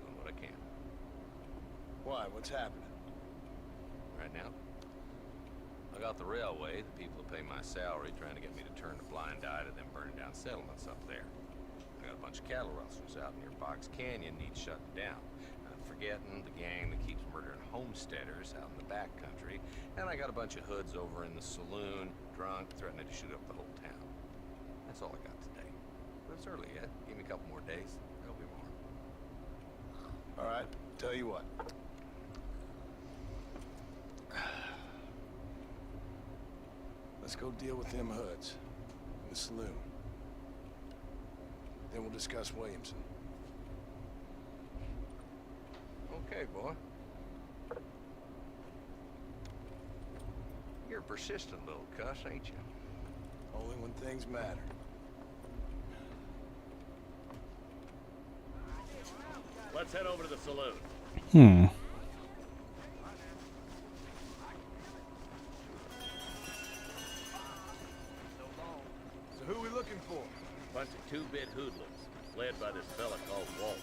Speaker 6: doing what I can.
Speaker 7: Why? What's happening?
Speaker 6: Right now, I got the railway, the people who pay my salary, trying to get me to turn a blind eye to them burning down settlements up there. I got a bunch of cattle rustlers out near Box Canyon needs shutting down. Not forgetting the gang that keeps murdering homesteaders out in the back country. And I got a bunch of hoods over in the saloon, drunk, threatening to shoot up the whole town. That's all I got today. But it's early yet. Give me a couple more days. There'll be more.
Speaker 7: All right, tell you what. Let's go deal with them hoods in the saloon. Then we'll discuss Williamson.
Speaker 6: Okay, boy. You're a persistent little cuss, ain't you?
Speaker 7: Only when things matter.
Speaker 11: Let's head over to the saloon.
Speaker 7: So who we looking for?
Speaker 11: Bunch of two-bit hoodlums, led by this fella called Walt.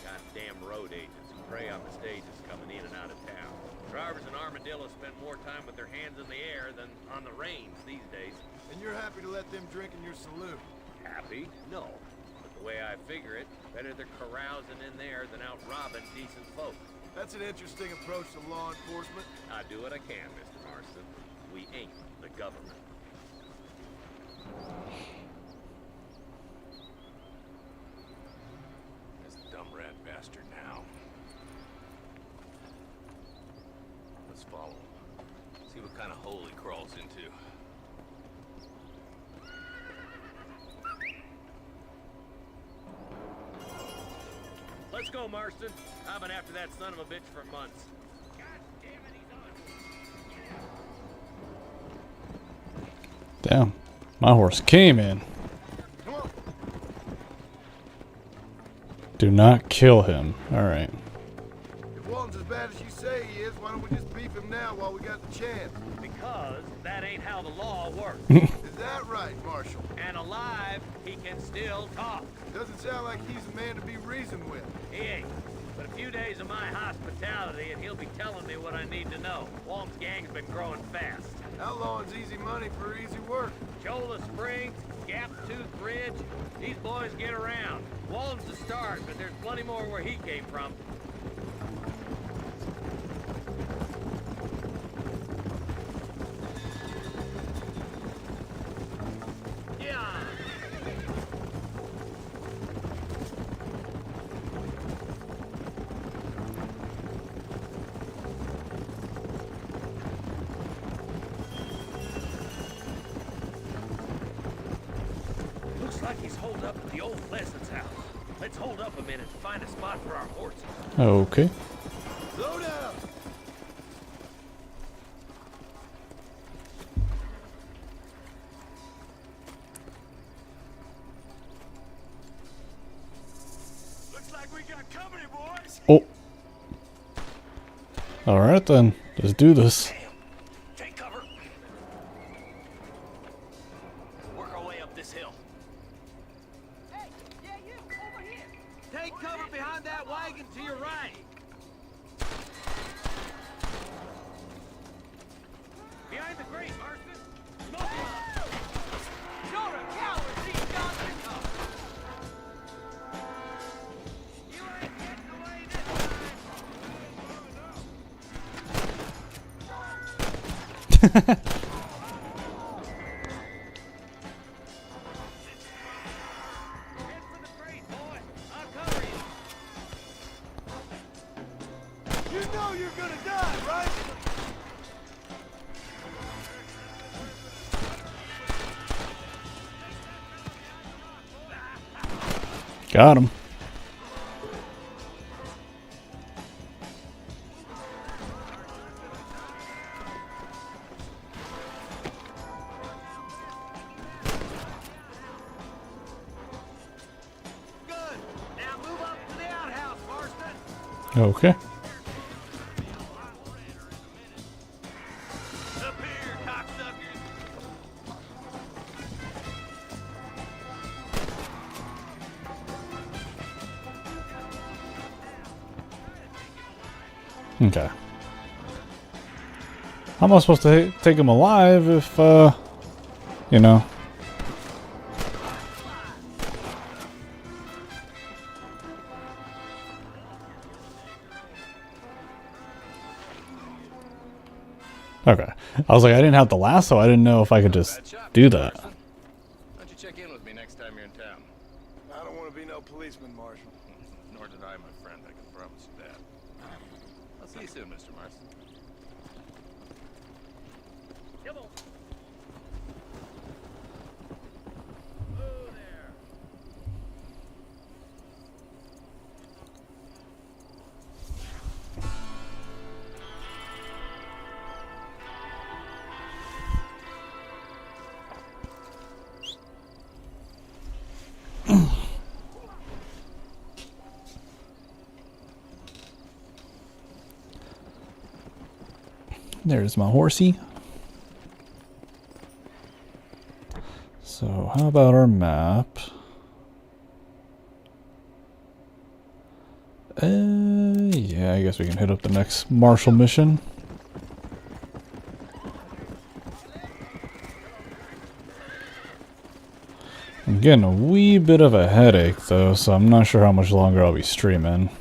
Speaker 11: Goddamn road agents who prey on the stages coming in and out of town. Drivers and armadillos spend more time with their hands in the air than on the reins these days.
Speaker 7: And you're happy to let them drink in your saloon?
Speaker 11: Happy? No. But the way I figure it, better they're carousing in there than out robbing decent folk.
Speaker 7: That's an interesting approach to law enforcement.
Speaker 11: I do what I can, Mr. Marston. We ain't the government. This dumb rat bastard now. Let's follow him. See what kind of hole he crawls into. Let's go, Marston. I've been after that son of a bitch for months. God damn it, he's on.
Speaker 1: Damn. My horse came in.
Speaker 7: Come on.
Speaker 1: Do not kill him. Alright.
Speaker 7: If Walton's as bad as you say he is, why don't we just beef him now while we got the chance?
Speaker 11: Because that ain't how the law works.
Speaker 7: Is that right, Marshal?
Speaker 11: And alive, he can still talk.
Speaker 7: Doesn't sound like he's a man to be reasoned with.
Speaker 11: He ain't. But a few days of my hospitality and he'll be telling me what I need to know. Walton's gang's been growing fast.
Speaker 7: Outlawing's easy money for easy work.
Speaker 11: Cholla Springs, Gap Tooth Ridge, these boys get around. Walton's the start, but there's plenty more where he came from. Yeah. Looks like he's holed up at the old Pleasance house. Let's hold up a minute and find a spot for our horses.
Speaker 1: Okay.
Speaker 7: Slow down!
Speaker 11: Looks like we got company, boys.
Speaker 1: Oh. Alright then. Let's do this.
Speaker 11: Take cover. Work our way up this hill.
Speaker 2: Hey, yeah, you, over here.
Speaker 11: Take cover behind that wagon to your right. Behind the grate, Marston. Smoke him up.
Speaker 2: You're a coward, Steve Johnson.
Speaker 11: You ain't getting away this time. Head for the grate, boy. I'll cover you.
Speaker 7: You know you're gonna die, right?
Speaker 1: Got him.
Speaker 11: Good. Now move up to the outhouse, Marston.
Speaker 1: Okay.
Speaker 11: Up here, cocksuckers.
Speaker 1: Okay. How am I supposed to take him alive if, you know? Okay. I was like, I didn't have the lasso. I didn't know if I could just do that.
Speaker 11: Why don't you check in with me next time you're in town?
Speaker 7: I don't want to be no policeman, Marshal.
Speaker 11: Nor did I, my friend. I can promise you that. I'll see you soon, Mr. Marston. Come on. Oh, there.
Speaker 1: There's my horsey. So how about our map? Yeah, I guess we can hit up the next Marshall mission. I'm getting a wee bit of a headache though, so I'm not sure how much longer I'll be streaming.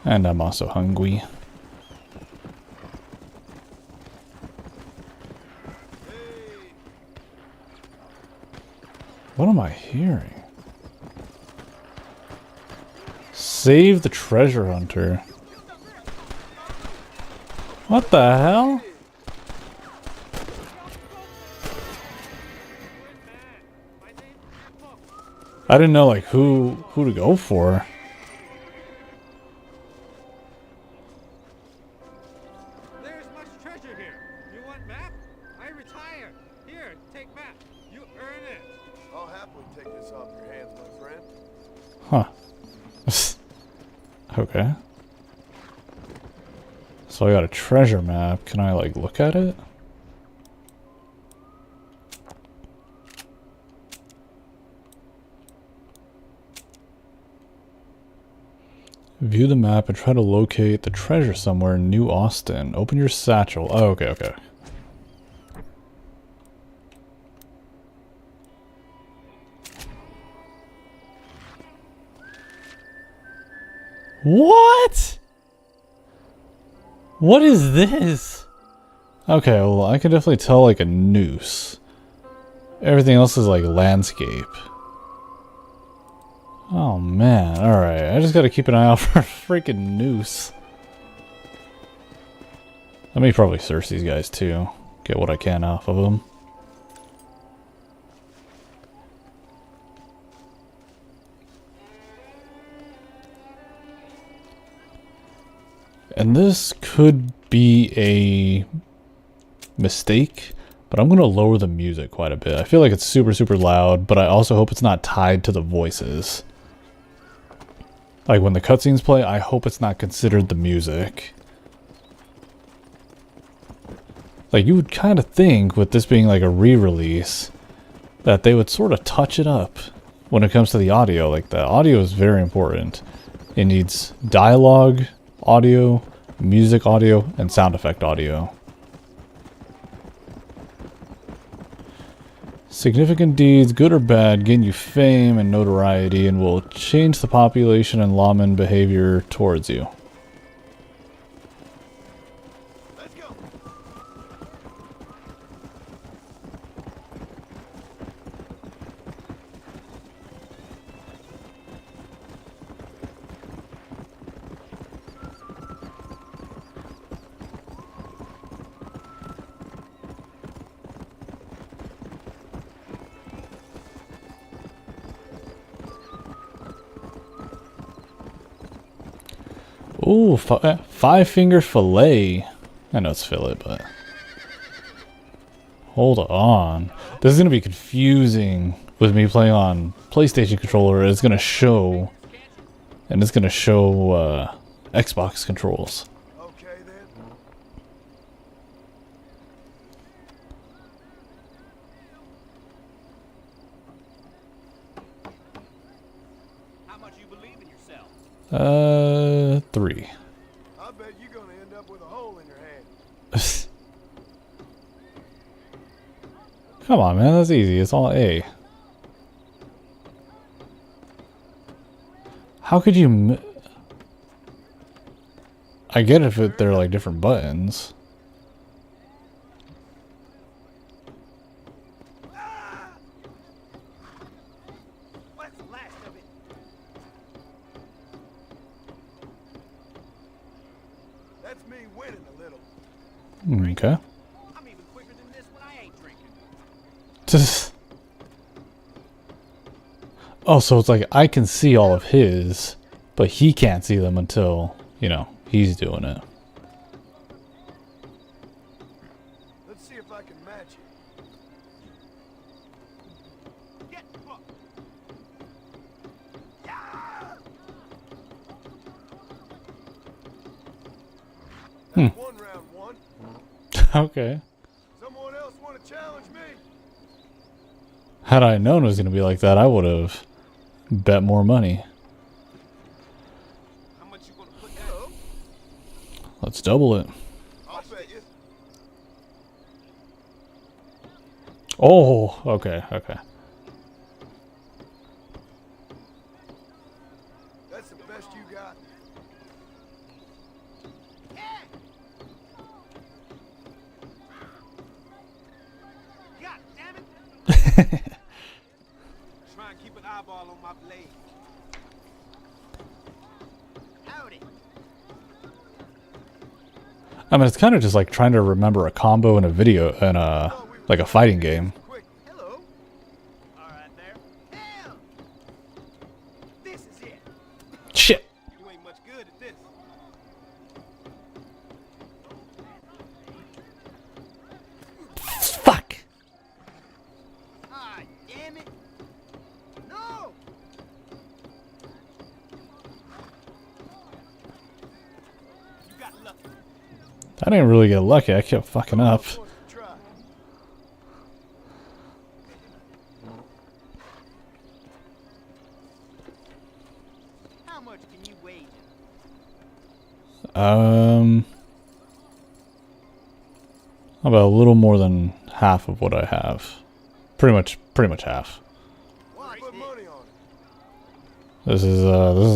Speaker 1: And I'm also hungry. What am I hearing? Save the treasure hunter. What the hell? I didn't know like who to go for.
Speaker 13: There's much treasure here. You want map? I retire. Here, take map. You earn it.
Speaker 7: I'll happily take this off your hands, my friend.
Speaker 1: Huh. Okay. So I got a treasure map. Can I like look at it? View the map and try to locate the treasure somewhere in New Austin. Open your satchel. Oh, okay, okay. What? What is this? Okay, well, I can definitely tell like a noose. Everything else is like landscape. Oh man, alright. I just gotta keep an eye out for a freaking noose. Let me probably search these guys too. Get what I can off of them. And this could be a mistake, but I'm going to lower the music quite a bit. I feel like it's super, super loud, but I also hope it's not tied to the voices. Like when the cutscenes play, I hope it's not considered the music. Like you would kind of think with this being like a re-release that they would sort of touch it up when it comes to the audio. Like the audio is very important. It needs dialogue, audio, music audio, and sound effect audio. Significant deeds, good or bad, gain you fame and notoriety and will change the population and lawman behavior towards you.
Speaker 7: Let's go.
Speaker 1: Ooh, five-finger fillet. I know it's fillet, but... Hold on. This is going to be confusing with me playing on PlayStation controller. It's going to show... And it's going to show Xbox controls.
Speaker 7: Okay then.
Speaker 13: How much you believe in yourself?
Speaker 1: 3.
Speaker 7: I bet you're gonna end up with a hole in your hand.
Speaker 1: Come on, man. That's easy. It's all A. How could you... I get if they're like different buttons.
Speaker 13: What's the last of it?
Speaker 7: That's me winning a little.
Speaker 1: Okay.
Speaker 13: I'm even quicker than this when I ain't drinking.
Speaker 1: Oh, so it's like I can see all of his, but he can't see them until, you know, he's doing it.
Speaker 7: Let's see if I can match it.
Speaker 13: Get fucked.
Speaker 7: That's one round one.
Speaker 1: Okay.
Speaker 7: Someone else want to challenge me?
Speaker 1: Had I known it was going to be like that, I would have bet more money.
Speaker 13: How much you gonna put down?
Speaker 1: Let's double it.
Speaker 7: I'll bet you.
Speaker 1: Oh, okay, okay.
Speaker 7: That's the best you got.
Speaker 13: God damn it! Try and keep an eyeball on my blade. Howdy.
Speaker 1: I mean, it's kind of just like trying to remember a combo in a video, in a, like a fighting game.
Speaker 7: Quick. Hello.
Speaker 13: All right there. Damn! This is it.
Speaker 1: Shit.
Speaker 13: You ain't much good at this.
Speaker 1: Fuck.
Speaker 13: Ah, damn it! No! You got lucky.
Speaker 1: I didn't really get lucky. I kept fucking up.
Speaker 7: Try.
Speaker 13: How much can you wager?
Speaker 1: About a little more than half of what I have. Pretty much half.
Speaker 7: Put money on it.
Speaker 1: This is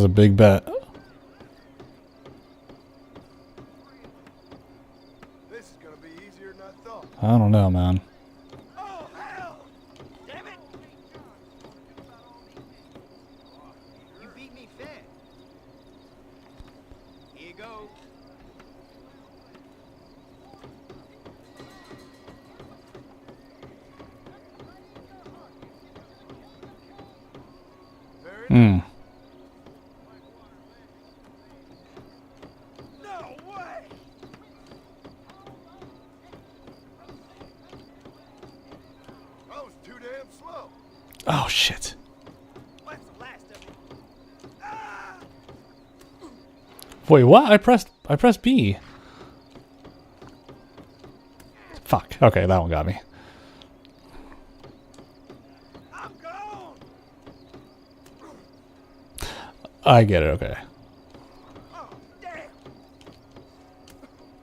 Speaker 1: a big bet.
Speaker 7: This is gonna be easier than I thought.
Speaker 1: I don't know, man.
Speaker 13: Oh, hell! Damn it! You beat me fair. Here you go.
Speaker 7: Very
Speaker 1: Hmm.
Speaker 13: No way!
Speaker 7: I was too damn slow.
Speaker 1: Oh shit.
Speaker 13: What's the last of it? Ah!
Speaker 1: Wait, what? I pressed B. Fuck. Okay, that one got me.
Speaker 13: I'm gone!
Speaker 1: I get it. Okay.
Speaker 13: Oh,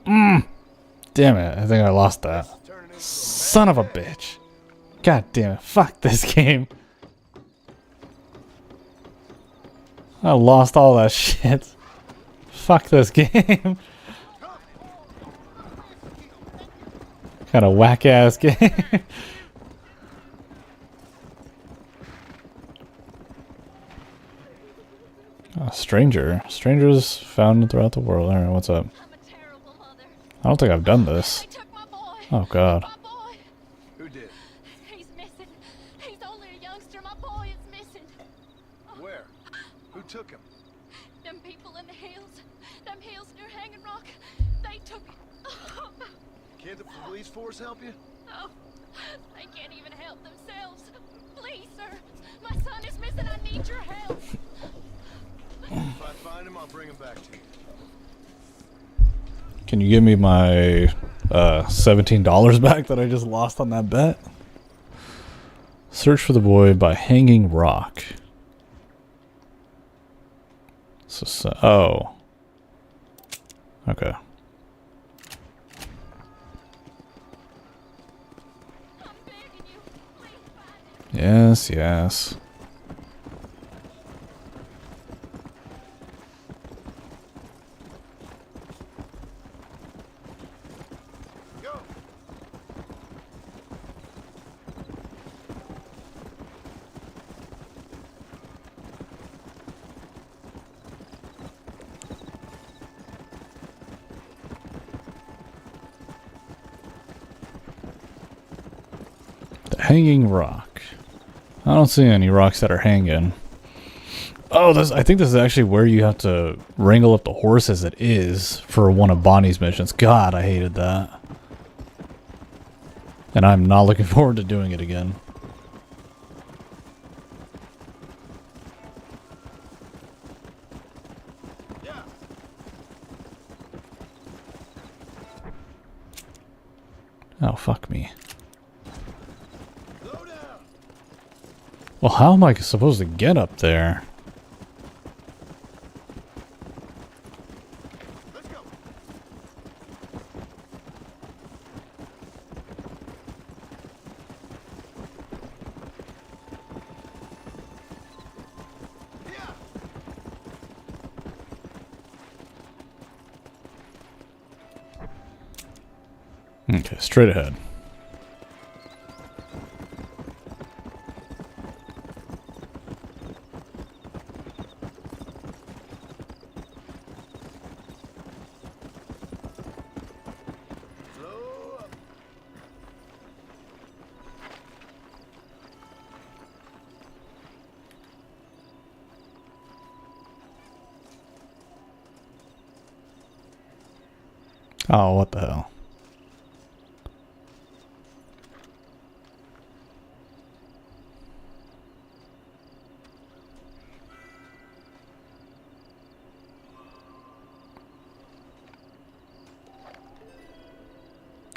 Speaker 13: damn!
Speaker 1: Damn it. I think I lost that.
Speaker 7: Turning into
Speaker 1: Son of a bitch. God damn it. Fuck this game. I lost all that shit. Fuck this game. Kind of whack ass game. Oh, stranger. Strangers found throughout the world. Alright, what's up?
Speaker 10: I'm a terrible mother.
Speaker 1: I don't think I've done this.
Speaker 10: They took my boy.
Speaker 1: Oh god.
Speaker 10: My boy.
Speaker 7: Who did?
Speaker 10: He's missing. He's only a youngster. My boy is missing.
Speaker 7: Where? Who took him?
Speaker 10: Them people in the hills. Them hills near Hanging Rock. They took him.
Speaker 7: Can't the police force help you?
Speaker 10: No. They can't even help themselves. Please, sir. My son is missing. I need your help.
Speaker 7: If I find him, I'll bring him back to you.
Speaker 1: Can you give me my $17 back that I just lost on that bet? Search for the boy by Hanging Rock. Oh. Okay.
Speaker 10: I'm begging you. Please find him.
Speaker 1: Yes, yes.
Speaker 7: Go.
Speaker 1: The Hanging Rock. I don't see any rocks that are hanging. Oh, I think this is actually where you have to wrangle up the horse as it is for one of Bonnie's missions. God, I hated that. And I'm not looking forward to doing it again.
Speaker 7: Yeah.
Speaker 1: Oh, fuck me. Well, how am I supposed to get up there? Okay, straight ahead. Oh, what the hell?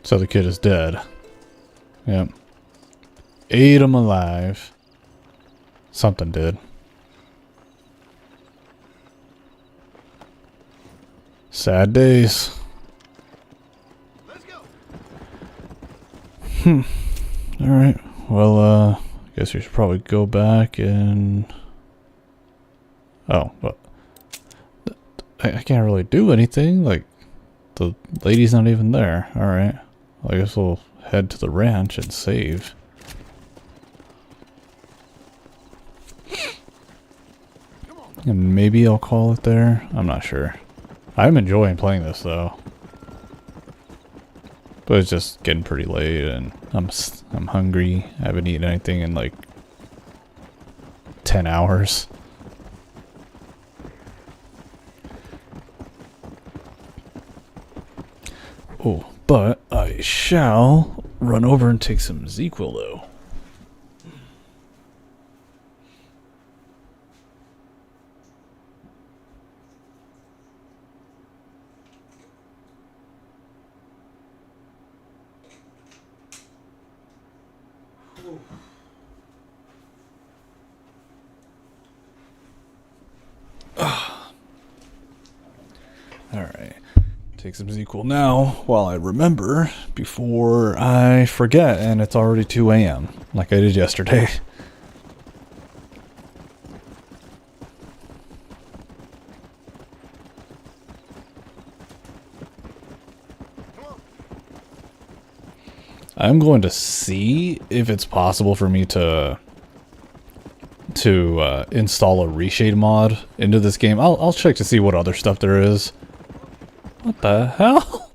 Speaker 1: So the kid is dead. Yep. Ate him alive. Something did. Sad days. Alright. Well, I guess we should probably go back and... Oh, but... I can't really do anything. Like, the lady's not even there. Alright. I guess we'll head to the ranch and save. And maybe I'll call it there. I'm not sure. I'm enjoying playing this though. But it's just getting pretty late and I'm hungry. I haven't eaten anything in like 10 hours. Oh, but I shall run over and take some ZQL though. Alright. Take some ZQL now while I remember before I forget and it's already 2 a.m. like I did yesterday. I'm going to see if it's possible for me to install a reshade mod into this game. I'll check to see what other stuff there is. What the hell?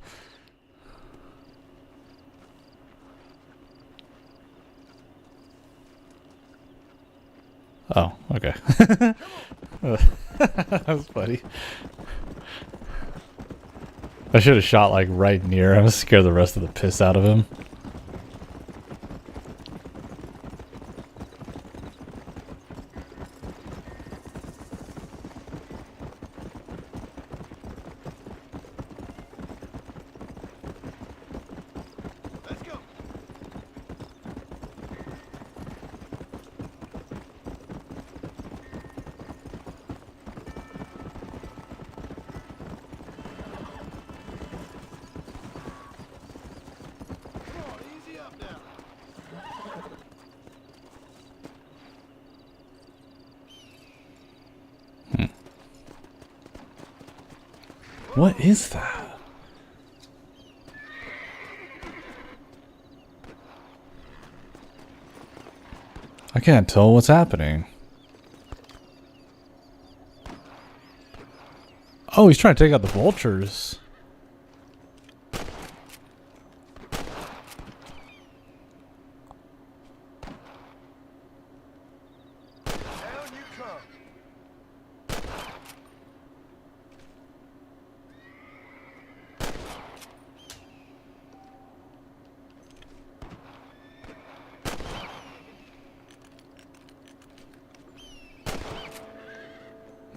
Speaker 1: Oh, okay. That was funny. I should have shot like right near him, scare the rest of the piss out of him. What is that? I can't tell what's happening. Oh, he's trying to take out the vultures.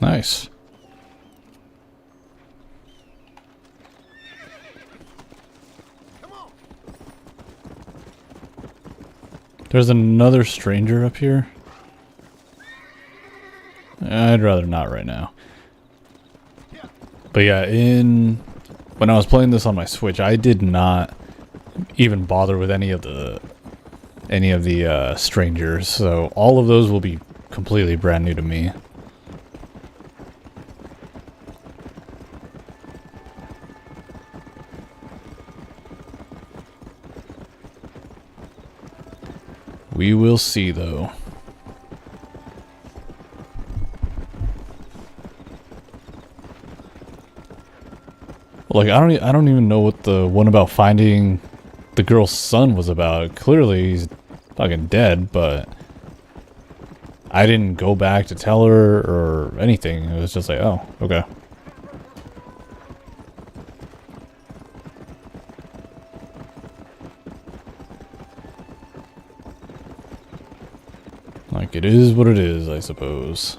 Speaker 1: Nice. There's another stranger up here. I'd rather not right now. But yeah, when I was playing this on my Switch, I did not even bother with any of the strangers, so all of those will be completely brand new to me. We will see, though. Like, I don't even know what the one about finding the girl's son was about. Clearly he's fucking dead, but I didn't go back to tell her or anything. It was just like, oh, okay. Like, it is what it is, I suppose.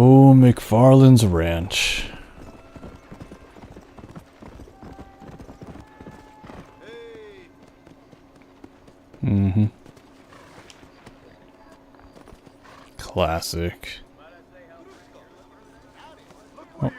Speaker 1: Oh, McFarland's Ranch. Mm-hmm. Classic. Oh.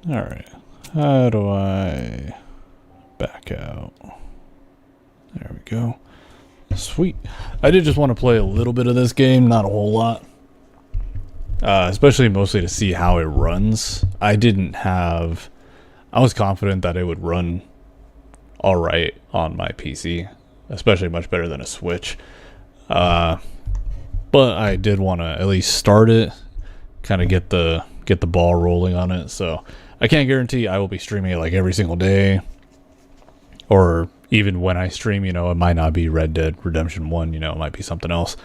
Speaker 1: Alright. How do I back out? There we go. Sweet. I did just want to play a little bit of this game, not a whole lot. Especially mostly to see how it runs. I was confident that it would run alright on my PC. Especially much better than a Switch. But I did want to at least start it. Kind of get the ball rolling on it. So I can't guarantee I will be streaming it like every single day. Or even when I stream, it might not be Red Dead Redemption 1, it might be something else.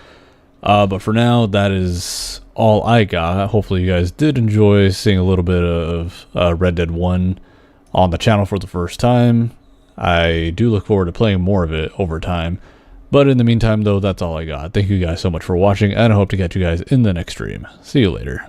Speaker 1: But for now, that is all I got. Hopefully you guys did enjoy seeing a little bit of Red Dead 1 on the channel for the first time. I do look forward to playing more of it over time. But in the meantime, though, that's all I got. Thank you guys so much for watching, and I hope to catch you guys in the next stream. See you later.